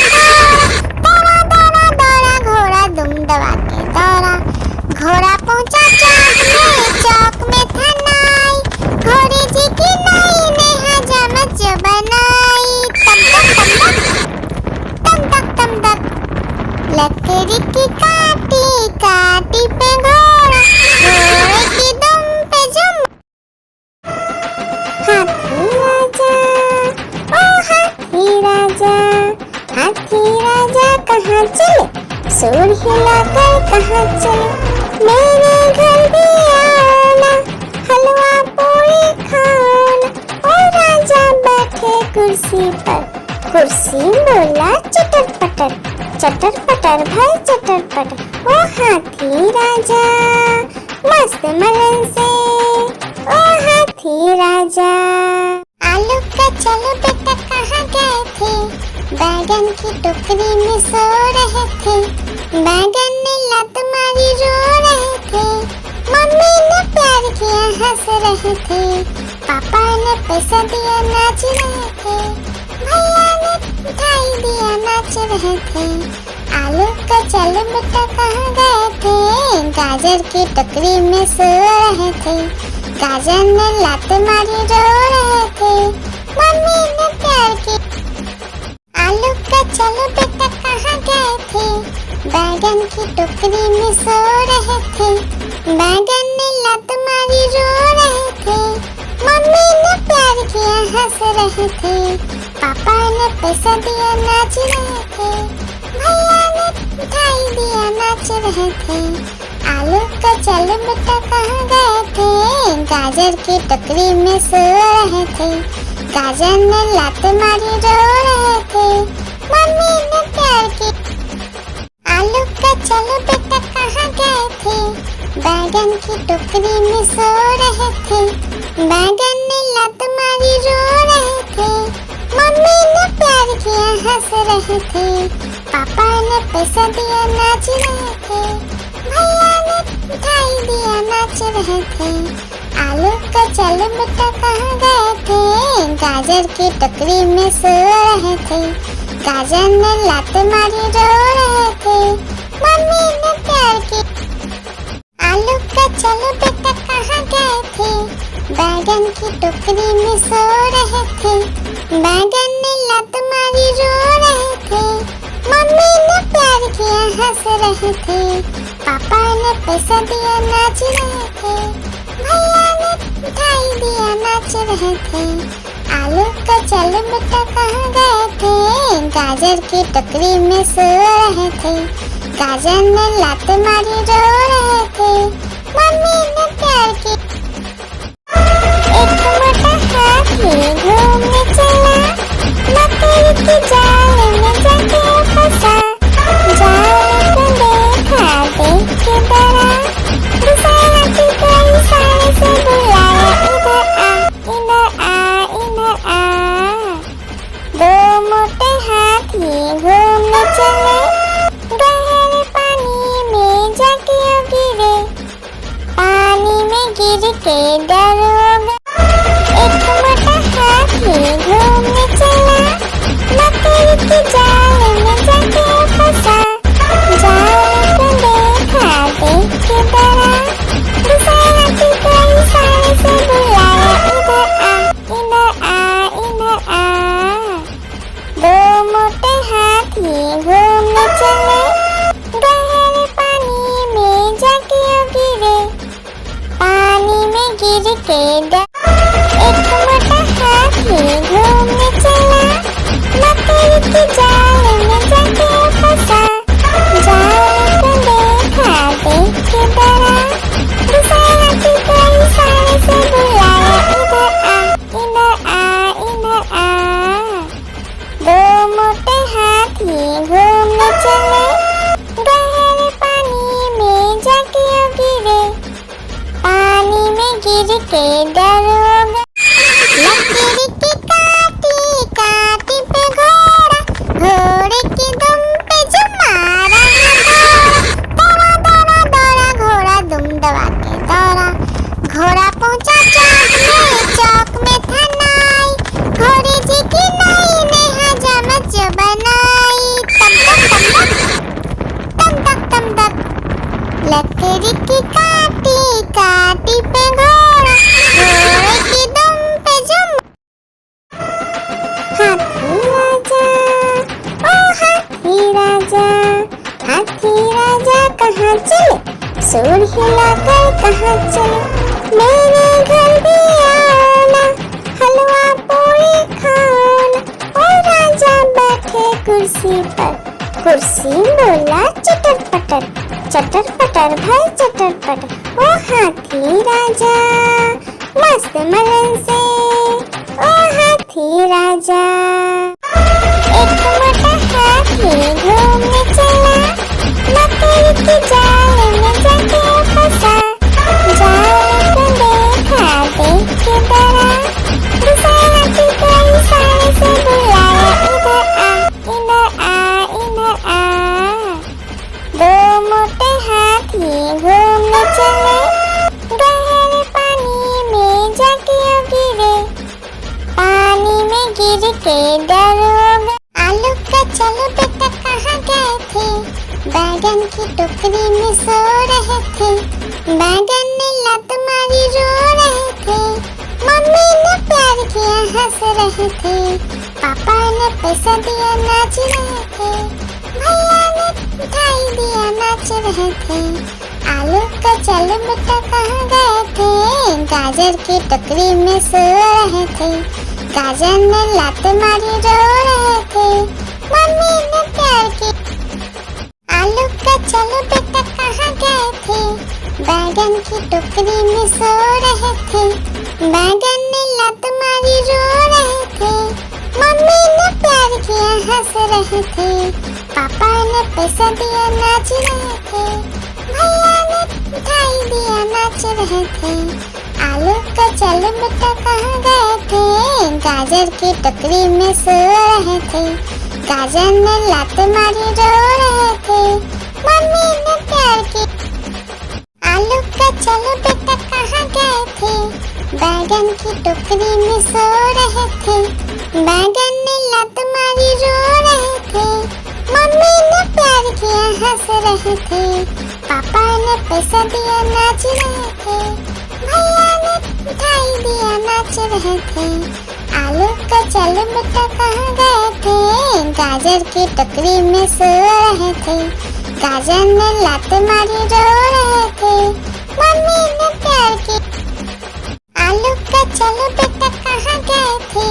दौड़ा, दौड़ा दौड़ा घोड़ा दुम दबा के दौड़ा। घोड़ा पहुंचा चौक में था नाई, घोड़े जी की नाई ने हजामत जो बनाई। तम तक तम तक, लकड़ी की काटी काटी पे घोड़ा, घोड़े की दुम पे जो। हाथी राजा, ओ हाथी राजा, हाथी राजा कहाँ चले, सूर हिलाकर कहाँ चले। मेरे घर भी आना, हलवा पूरी खाना। ओ राजा बैठे कुर्सी पर, कुर्सी बोला चटर पटर, चटर पटर भाई चटर पटर। ओ हाथी राजा मस्त मलन से, ओ हाथी राजा। आलू का चलो बेटा कहाँ गए थे, बैगन की टोकरी में सो रहे थे। बैगन ने लात मारी रो रहे थे, मम्मी ने प्यार किया हंस रहे थे। पापा ने पैसा दिया नाच रहे थे, भैया ने मिठाई दिया नाच रहे थे। आलू का चलो बेटा कहाँ गए थे, गाजर की टोकरी में सो रहे थे। गाजर ने लात मारी रो रहे थे, मम्मी ने प्यार की। आलू का चलो बेटा कहाँ गए थे, बैगन की टोकरी में सो रहे थे। बैगन ने लात मारी रो रहे थे, मम्मी ने प्यार किया हंस रहे थे। पापा ने पैसा दिया नाच रहे थे, भैया ने मिठाई दिया नाच रहे थे। आलू का चलो बेटा कहाँ गए थे, गाजर की टोकरी में सो रहे थे। गाजर ने लात मारी रो रहे थे, मम्मी ने प्यार की। आलू का चलो बेटा कहाँ गए थे, बैगन की टोकरी में सो रहे थे। बैगन ने लात मारी रो रहे थे, मम्मी ने प्यार किया हंस रहे थे। पापा ने पैसा दिया नाच रहे थे, भैया ने मिठाई दिया नाच रहे थे। आलू का चलो बेटा कहाँ गए थे, गाजर की टोकरी में सो रहे थे। गाजर ने लात मारी रो रहे थे, मम्मी ने प्यार की। आलू का चलो बेटा कहाँ गए थे, बैगन की टोकरी में सो रहे थे। बैगन ने लात मारी रो रहे थे, मम्मी ने प्यार किया हंस रहे थे। पापा ने पैसा दिया नाच रहे थे, भैया ने मिठाई दिया नाच रहे थे। आलू का चलो बेटा कहाँ गए थे, गाजर की टोकरी में सो रहे थे। गाजर ने लात मारी रो रहे थे, मम्मी ने प्यार की। एक मोटा हाथी घूमने चला, लकड़ी की जाल में जाके फंसा। जाल को देखा देख के डरा, दूसरे हाथी को इशारे से बुलाया, इधर आ इधर आ इधर आ। दो मोटे हाथी घूमने चले, गहरे पानी में जाके गिरे। पानी के दरोगा। एक मोटा हाथी घूमने चला, मकड़ी के जाल में जाके फंसा। जाल को देखा, देख के डरा, दूसरे हाथी को इशारे से बुलाया, इधर आ, इधर आ, इधर आ। दो मोटे हाथी घूमने चले, गहरे पानी में जाके गिरे। पानी में गिर के एक मोटा हाथी घूमने चला, मकड़ी के जाल में जाके फंसा। जाल को देखा, देख के डरा, दूसरे हाथी को इशारे से बुलाया, इधर आ, इधर आ, इधर आ। दो मोटे हाथी घूमने चले, गहरे पानी में जाके गिरे। पानी में गिर के दरोगा। लकड़ी की काटी काटी पे घोड़ा, घोड़े की दुम पे जो मारा दौड़ा दौड़ा दौड़ा घोड़ा दुम दबा के दौड़ा। घोड़ा पहुंचा चौक में था नाई, घोड़े जी की नाई ने हजामत जो बनाई। तम तक तम तक, लकड़ी की काटी काटी पे घोड़ा, घोड़े की दुम पे जो हाथी राजा, ओ हाथी राजा, हाथी राजा कहाँ चले, सूर हिलाकर कहाँ चले। मेरे घर भी आना, हलवा पूरी खाना। ओ राजा बैठे कुर्सी पर, कुर्सी बोला चटर पटर, चटर पटर भाई चटर पटर। ओ हाथी राजा मस्त मलन से, ओ हाथी राजा। एक मोटा हाथी घूमने चला, मकड़ी के जाल में जाके फंसा। जाल को देखा, देख के डरा, दूसरे हाथी को इशारे से बुलाया, इधर आ, इधर आ, इधर आ। दो मोटे हाथी घूमने चले, गहरे पानी में जाके गिरे। पानी में गिर के दरोगा। आलू का चलो बेटा कहाँ गए थे, बैगन की टोकरी में सो रहे थे। बैगन ने लात मारी रो रहे थे, मम्मी ने प्यार किया हंस रहे थे। पापा ने पैसा दिया नाच रहे थे, भैया ने मिठाई दिया नाच रहे थे। आलू का चलो बेटा कहाँ गए थे, गाजर की टोकरी में सो रहे थे। गाजर ने लात मारी रो रहे थे, मम्मी ने प्यार की। आलू का चलो बेटा कहाँ गए थे, बैगन की टोकरी में सो रहे थे। बैगन ने लात मारी रो रहे थे, मम्मी ने प्यार किया हंस रहे थे। पापा ने पैसा दिया नाच रहे थे, भैया ने मिठाई दिया नाच रहे थे। आलू का चलो बेटा कहाँ गए थे, गाजर की टोकरी में सो रहे थे। गाजर ने लात मारी रो रहे थे, मम्मी ने प्यार की। आलू का चलो बेटा कहाँ गए थे, बैगन की टोकरी में सो रहे थे। बैगन ने लात मारी रो रहे थे, मम्मी ने प्यार किया हंस रहे थे। पापा ने पैसा दिया नाच रहे थे, भैया ने मिठाई दिया नाच रहे थे। आलू का चलो बेटा कहाँ गए थे, गाजर की टोकरी में सो रहे थे। गाजर ने लात मारी रो रहे थे, मम्मी ने प्यार की। आलू का चलो बेटा कहाँ गए थे,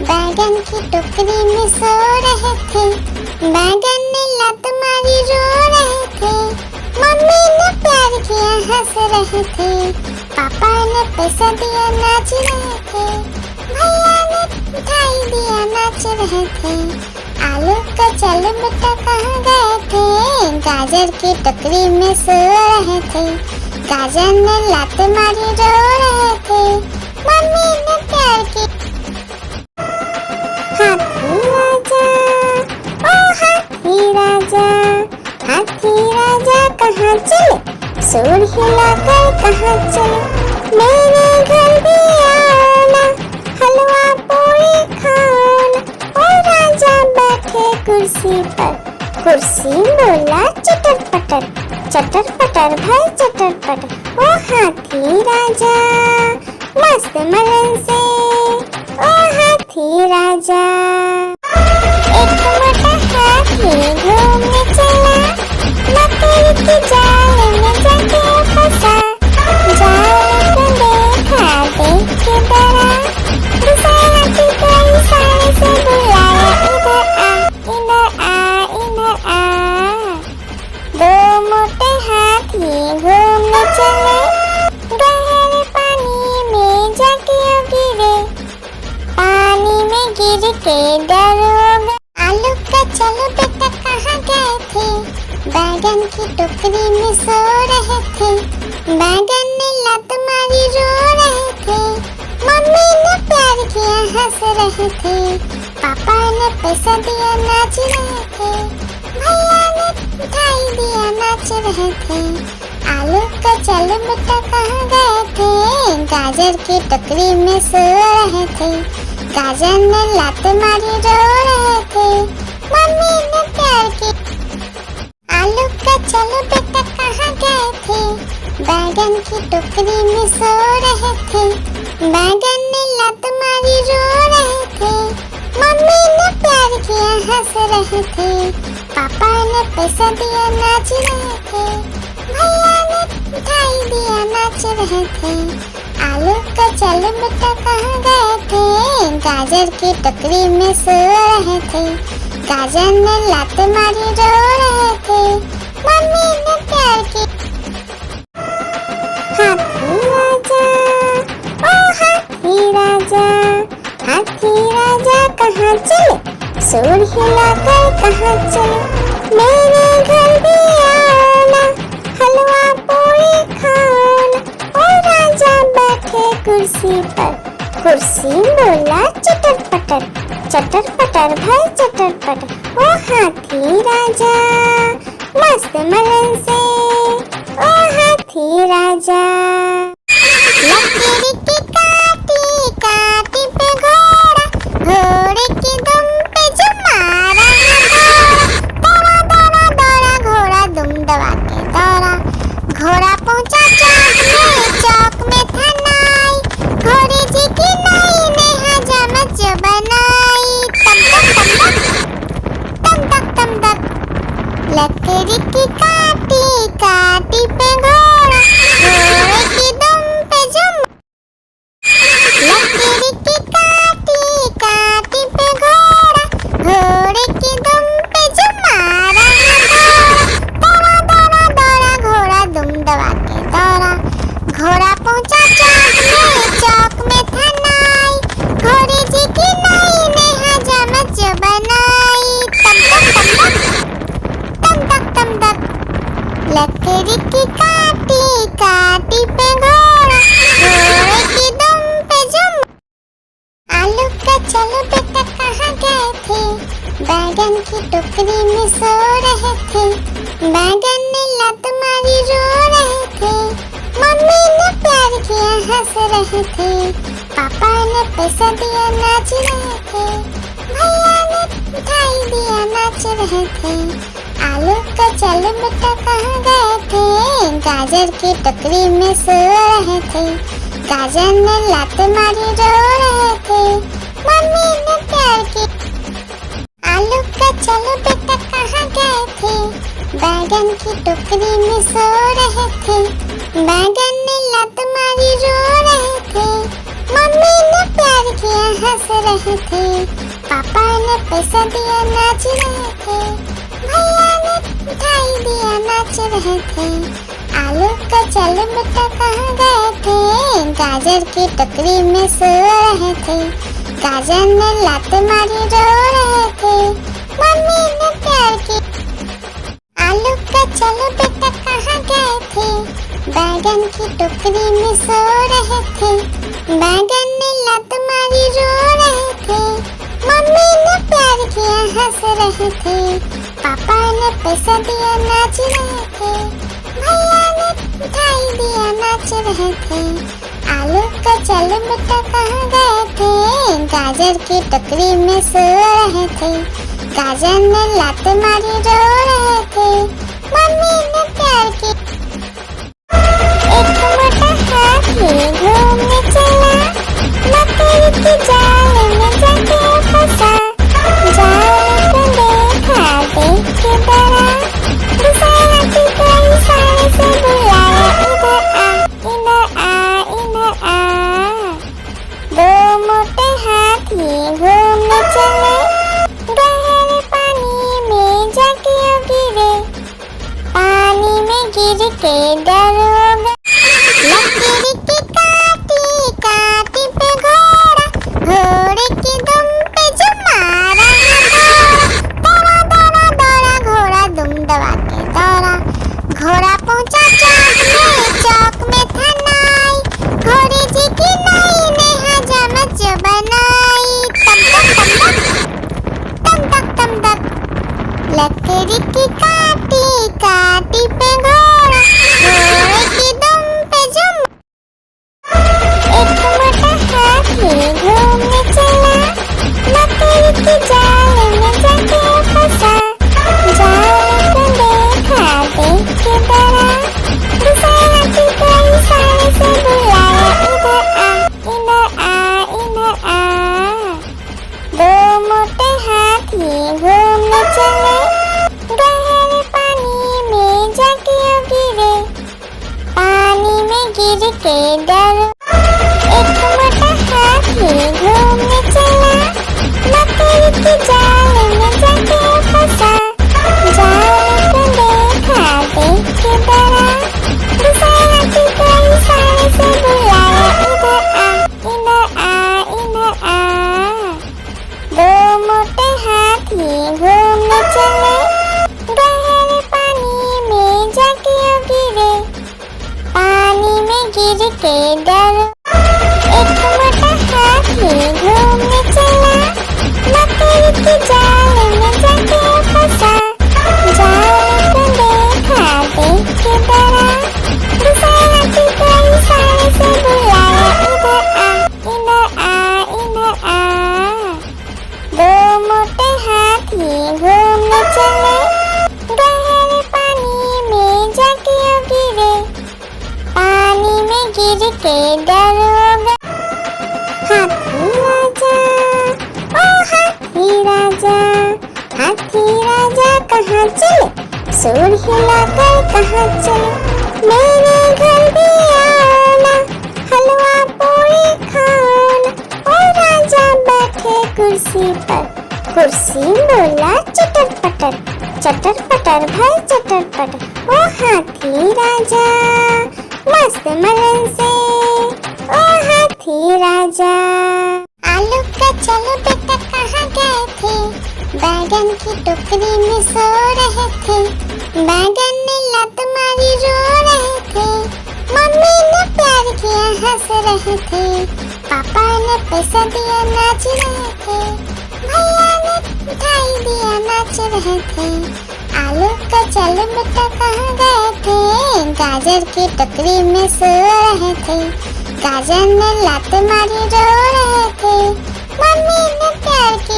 बैगन की टोकरी में सो रहे थे। बैगन ने लात मारी रो रहे थे, मम्मी ने प्यार किया हंस रहे थे। पापा ने पैसा दिया नाच रहे थे, भैया ने मिठाई दिया नाच रहे थे। आलू का चलो बेटा कहाँ गए थे, गाजर की टोकरी में सो रहे थे। गाजर ने लात मारी रो रहे थे, मम्मी ने प्यार की। हाथी राजा, ओ हाथी राजा, हाथी राजा कहाँ चले, सूर हिलाकर कहाँ चले। मेरे घर भी आना, हलवा पूरी खाना। ओ राजा बैठे कुर्सी पर, कुर्सी बोला चटर पटर, चटर पटर भाई चटर पटर। ओ हाथी राजा मस्त मलन से, ओ हाथी राजा। एक मोटा हाथी घूमने चला, मकड़ी के जाल में जाके फंसा। जाल को देखा देख के डरा, दूसरा हाथी को इशारे से बुलाया, इधर आ इधर आ इधर आ। दो मोटे हाथी घूमने चले, गहरे पानी में जाके गिरे। पानी में गिर के डर हो गए। आलू का चलो बेटा कहाँ गए थे, बैगन की टोकरी में सो रहे थे। बैगन ने लत मारी रो रहे थे, मम्मी ने प्यार किया हंस रहे थे। पापा ने पैसा दिया नाच रहे थे, भैया ने मिठाई दिया नाच रहे थे। आलू का चलो बेटा कहाँ गए थे, गाजर की टोकरी में सो रहे थे। गाजर ने लात मारी रो रहे थे, मम्मी ने प्यार की। आलू का चलो बेटा कहाँ गए थे, बैगन की टोकरी में सो रहे थे। बैगन ने लात मारी रो रहे थे, मम्मी ने प्यार किया हंस रहे थे। पापा ने पैसा दिया नाच रहे थे, भैया ने मिठाई दिया नाच रहे थे। आलू का चलो बेटा कहाँ गए थे, गाजर की टोकरी में सो रहे थे। गाजर ने लात मारी रो रहे थे, मम्मी ने प्यार की। हाथी राजा ओ हाथी राजा, हाथी राजा कहाँ चले, सूर हिलाकर कहाँ चले। मेरे घर भी आना, हलवा पूरी खाना। ओ राजा बैठे कुर्सी पर, कुर्सी बोला चटर पटर, चटर पटर भाई चटर पटर। ओ हाथी राजा मस्त मलन से, ओ हाथी राजा। लकड़ी की काटी काटी पे घोड़ा, घोड़े की दुम पे जो मारा दौड़ा दौड़ा दौड़ा घोड़ा दुम दबा के दौड़ा। घोड़ा पहुंचा चौक में था नाई, घोड़े जी की नाई ने हजामत जो बनाई। तम तक तम तक लकड़ी की काटी काटी पे घोड़ा, घोड़े की दुम पे जो। लकड़ी की काटी काटी पे घोड़ा, घोड़े की दुम पे जो मारा दौड़ा दौड़ा दौड़ा घोड़ा दुम दबा के दौड़ा। घोड़ा पहुंचा चौक में था नाई, घोड़े जी की नाई ने हजामत जो बनाई। तम तक लकड़ी की काटी काटी पे घोड़ा, घोड़े की दुम पे जो। आलू का चलो बेटा कहाँ गए थे, बैगन की टोकरी में सो रहे थे। बैगन ने लत मारी रो रहे थे, मम्मी ने प्यार किया हंस रहे थे। पापा ने पैसा दिया नाच रहे थे, भैया ने मिठाई दिया नाच रहे थे। आलू का चलो बेटा कहाँ गए थे, गाजर की टोकरी में सो रहे थे। गाजर ने लात मारी रो रहे थे, मम्मी ने प्यार की। आलू का चलो बेटा कहाँ गए थे, बैगन की टोकरी में सो रहे थे। बैगन ने लात मारी रो रहे थे, मम्मी ने प्यार किया हंस रहे थे। पापा ने पैसा दिया नाच रहे थे, भैया ने मिठाई दिया नाच रहे थे। आलू का चलो बेटा कहाँ गए थे, गाजर की टोकरी में सो रहे थे। गाजर ने लात मारी रो रहे थे, मम्मी ने प्यार की। आलू का चलो बेटा कहाँ गए थे, बैगन की टोकरी में सो रहे थे। बैगन ने लात मारी रो रहे थे, मम्मी ने प्यार किया हंस रहे थे। पापा ने पैसा दिया नाच रहे थे, भैया ने मिठाई दिया नाच रहे थे। आलू का चल बेटा कहाँ गए थे, गाजर की टोकरी में सो रहे थे। गाजर ने लात मारी रो रहे थे, मम्मी ने प्यार की। एक मोटा हाथी घूमने चला, मकड़ी की जाल में जाके फंसा। जाल को देखा देख के डरा, दूसरे हाथी को इशारे से बुलाया, इधर आ इधर आ। दो मोटे हाथी घूमने चले, गहरे पानी में जाके गिरे। पानी में गिर के डर हो गया। लकड़ी की काटी काटी पे घोड़ा, घोड़े की दुम पे जो मारा दौड़ा दौड़ा दौड़ा घोड़ा दुम दबा के दौड़ा। घोड़ा पहुंचा चौक में था नाई, घोड़े जी की नाई ने हजामत जो बनाई। तम तक तम तक लकड़ी की काटी काटी पे घोड़ा, घोड़े की दुम पे जो। एक मोटा हाथी घूमने चला, मकड़ी की जाल में जाके फंसा। जाल को देखा देख के डरा, दूसरे हाथी को इशारे से बुलाया, इधर आ इधर आ। दो मोटे हाथी घूमने चले, गहरे पानी में जाके गिरे। पानी में गिर के डर। एक मोटा हाथी घूमने चला, मकड़ी की जाल में जाके फंसा। जाल को देखा देख के डरा, दूसरे हाथी को इशारे से बुलाया, इधर आ इधर आ। दो मोटे हाथी घूमने चले, गहरे पानी में जाके गिरे। पानी में गिर के डर। एक मोटा हाथी घूमने चला, मकड़ी की जाल में जाके फंसा। जाल को देखा देख के डरा, दूसरे हाथी को इशारे से बुलाया, इधर आ इधर आ। दो मोटे हाथी घूमने चले, गहरे पानी में जाके गिरे। पानी में गिर के डर हो गया। हाथी राजा ओ हाथी राजा, हाथी राजा कहाँ चले, सूर हिलाकर कहाँ चले। मेरे घर भी आना, हलवा पूरी खाना। ओ राजा बैठे कुर्सी पर, कुर्सी बोला चटर पटर, चटर पटर भाई चटर पटर। ओ हाथी राजा मस्त मलन से, ओ हाथी राजा। आलू का चलो बेटा कहाँ गए थे, बैगन की टोकरी में सो रहे थे। बैगन ने लात मारी रो रहे थे, मम्मी ने प्यार किया हंस रहे थे। पापा ने पैसा दिया नाच रहे थे, भैया ने मिठाई दिया नाच रहे थे। आलू का चल बेटा कहाँ गए थे, गाजर की टोकरी में सो रहे थे। गाजर ने लात मारी रो रहे थे, मम्मी ने प्यार की।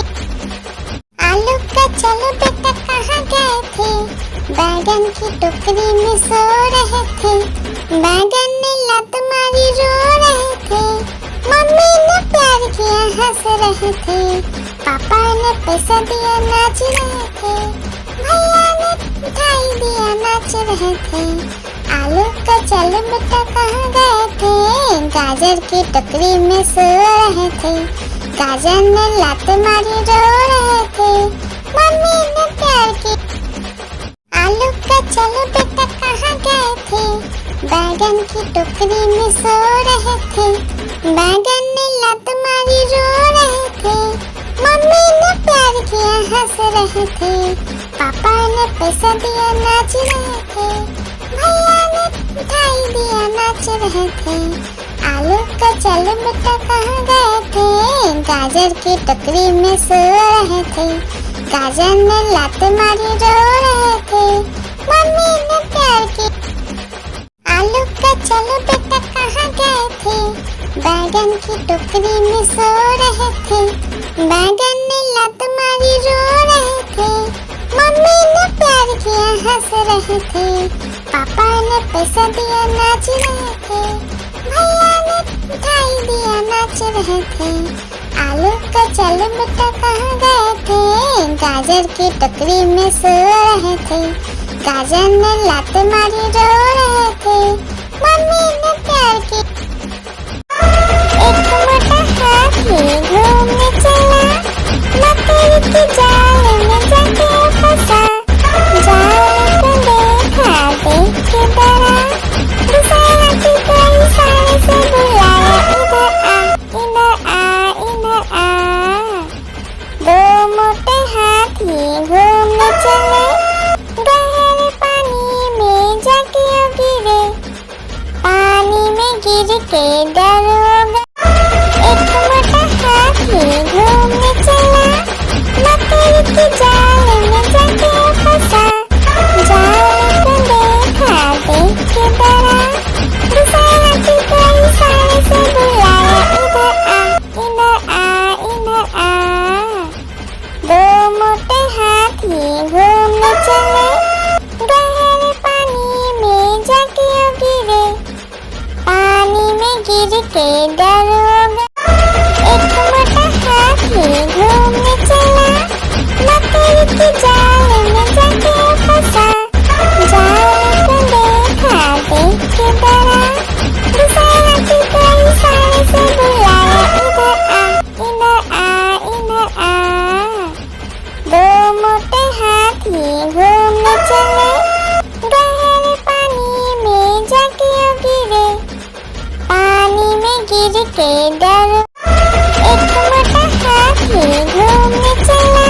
आलू का चलो बेटा कहाँ गए थे, बैगन की टोकरी में सो रहे थे। बैगन ने लात मारी रो रहे थे, मम्मी ने प्यार किया हंस रहे थे। पापा ने पैसा दिया नाच रहे थे, भैया ने मिठाई दिया नाच रहे थे। आलू का चल बेटा कहाँ गए थे, गाजर की टोकरी में सो रहे थे। गाजर ने लात मारी रो रहे थे, मम्मी ने प्यार की। आलू का चलो बेटा कहाँ गए थे, बैगन की टोकरी में सो रहे थे। बैगन ने लात मारी रो रहे थे, मम्मी ने प्यार किया हंस रहे थे। पापा ने पैसा दिया नाच रहे थे, भैया ने मिठाई दिया नाच रहे थे। आलू का चल बेटा कहाँ गए थे, गाजर की टोकरी में सो रहे थे। गाजर ने लात मारी रो रहे थे, मम्मी ने प्यार की। आलू का चलो बेटा कहाँ गए थे, बैगन की टोकरी में सो रहे थे, बैगन ने लात मारी रो रहे थे, मम्मी ने प्यार किया हंस रहे थे, पापा ने पैसा दिया नाच रहे थे, भैया ने मिठाई दिया नाच रहे थे। आलू का चलो बेटा कहाँ गए थे, गाजर की टोकरी में सो रहे थे, गाजर ने लात मारी रो रहे थे, मम्मी ने प्यार की। एक मोटा हाथी घूमने चला, मकड़ी के जाल में जाके फंसा, जाल को देखा देख के डरा, दूसरे हाथी को इशारे से बुलाया, इधर आ इधर आ। दो मोटे हाथी घूमने चले, गहरे पानी में जाके गिरे, पानी में गिर के डर हो गया। एक मोटा हाथी घूमने चला, मकड़ी के जाल में जाके फंसा, जाल को देखा देख के डरा, दूसरे हाथी को इशारे से बुलाया, इधर आ इधर आ। दो मोटे हाथी घूमने चले, गहरे पानी में जाके गिरे, पानी में गिर के डर हो गया। एक मोटा हाथी घूमने चला, मकड़ी के जाल में जाके फंसा, जाल को देखा देख के डरा, दूसरे हाथी को इशारे से बुलाया, इधर आ इधर आ। दो मोटे हाथी घूमने चले, गहरे पानी में जाके गिरे, पानी में गिर के डर। एक मोटा हाथी घूमने चला,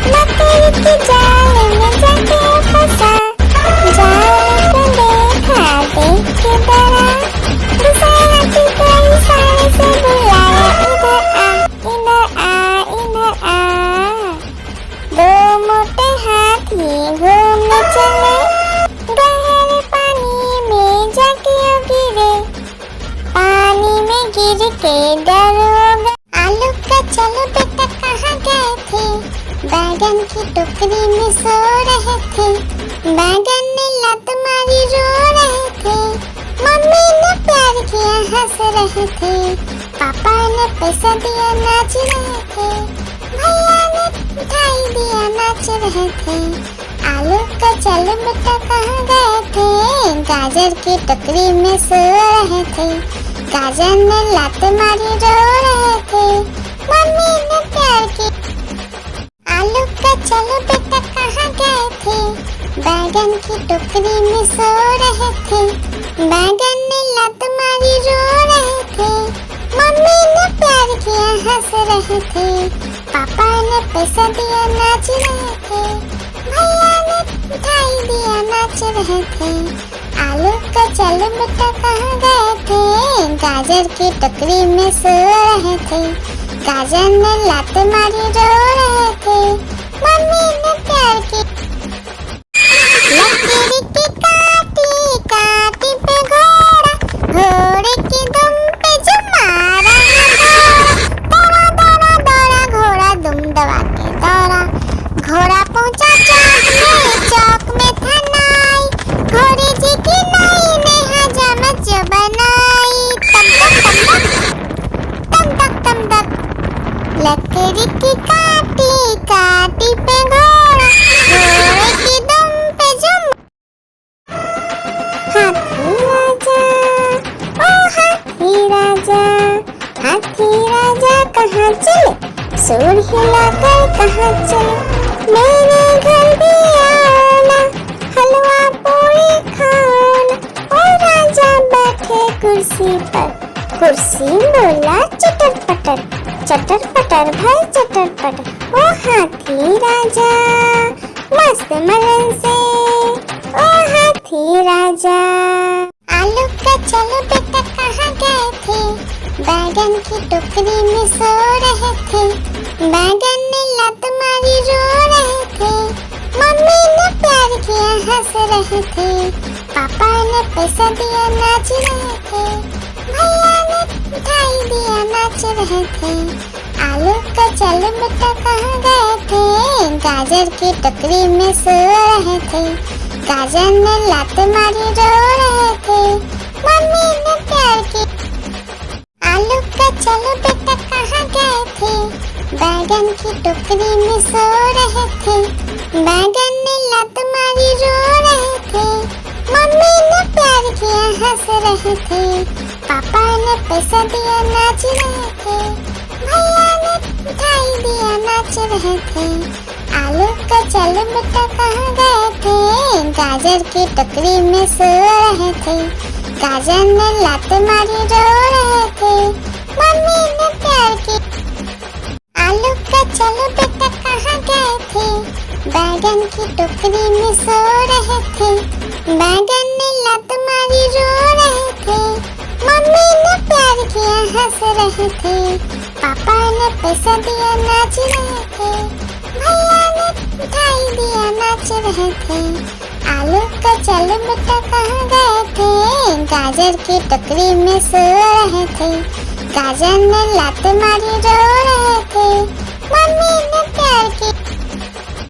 मकड़ी के जाल में जाके फंसा, जाल को देखा देख के डरा, दूसरे हाथी को इशारे से बुलाया, इधर आ इधर आ। दो मोटे हाथी घूमने चले, गहरे पानी में जाके गिरे, पानी में गिर के डर हो गया। आलू का चलो बेटा कहाँ गए थे, बैगन की टोकरी में सो रहे थे, बैगन ने लात मारी रो रहे थे, मम्मी ने प्यार किया हंस रहे थे, पापा ने पैसा दिया नाच रहे थे, भैया ने मिठाई दिया नाच रहे थे। आलू का चलो बेटा कहाँ गए थे, गाजर की टोकरी में सो रहे थे, गाजर ने लात मारी रो रहे थे, मम्मी ने प्यार की। आलू का चलो बेटा कहाँ गए थे, बैगन की टोकरी में सो रहे थे, बैगन ने लात मारी रो रहे थे, मम्मी ने प्यार किया हंस रहे थे, पापा ने पैसा दिया नाच रहे थे, भैया ने मिठाई दिया नाच रहे थे। आलू का चलो बेटा कहाँ गए थे, गाजर की टोकरी में सो रहे थे, गाजर ने लात मारी रो रहे थे, मम्मी ने प्यार की। लकड़ी की काटी काटी पे घोड़ा, घोड़े की दुम पे जो मारा दौड़ा दौड़ा दौड़ा घोड़ा दुम दबा के दौड़ा, घोड़ा पहुंचा चौक में था नाई, घोड़े जी की नाई ने हजामत जो बनाई, तम तक तम तक। लकड़ी की काटी काटी पे घोड़ा, घोड़े की दुम पे जो हाथी राजा, ओ हाथी राजा, हाथी राजा कहाँ चले, सूर हिलाकर कहाँ चले, मेरे घर भी आना, हलवा पूरी खाना। और राजा बैठे कुर्सी पर, कुर्सी बोला चटर पटर भाई चटर पटर। ओ हाथी राजा मस्त मलन से, ओ हाथी राजा। आलू का चलो बेटा कहाँ गए थे, बैगन की टोकरी में सो रहे थे, बैगन ने लात मारी रो रहे थे, मम्मी ने प्यार किया हंस रहे थे, पापा ने पैसा दिया नाच रहे थे, भैया ने मिठाई दिया नाच रहे थे। आलू का चलो बेटा कहाँ गए थे, गाजर की टोकरी में सो रहे थे। गाजर ने लात मारी रो रहे थे, मम्मी ने प्यार की। आलू का चलो बेटा कहाँ गए थे, बैगन की टोकरी में सो रहे थे। बैगन ने लात मारी रो रहे थे, मम्मी ने प्यार किया हंस रहे थे। पापा ने पैसा दिया नाच रहे थे, भैया ने मिठाई दिया नाच रहे थे। आलू का चलो बेटा कहाँ गए थे, गाजर की टोकरी में सो रहे थे। गाजर ने लात मारी रो रहे थे, मम्मी ने प्यार की। आलू का चलो बेटा कहाँ गए थे, बैगन की टोकरी में सो रहे थे। बैगन ने लात मारी रो रहे थे, मम्मी ने प्यार किया हंस रहे थे। पापा ने पैसा दिया नाच रहे थे, भैया ने मिठाई दिया नाच रहे थे। आलू का चलो बेटा कहाँ गए थे, गाजर की टोकरी में सो रहे थे। गाजर ने लात मारी रो रहे थे, मम्मी ने प्यार की।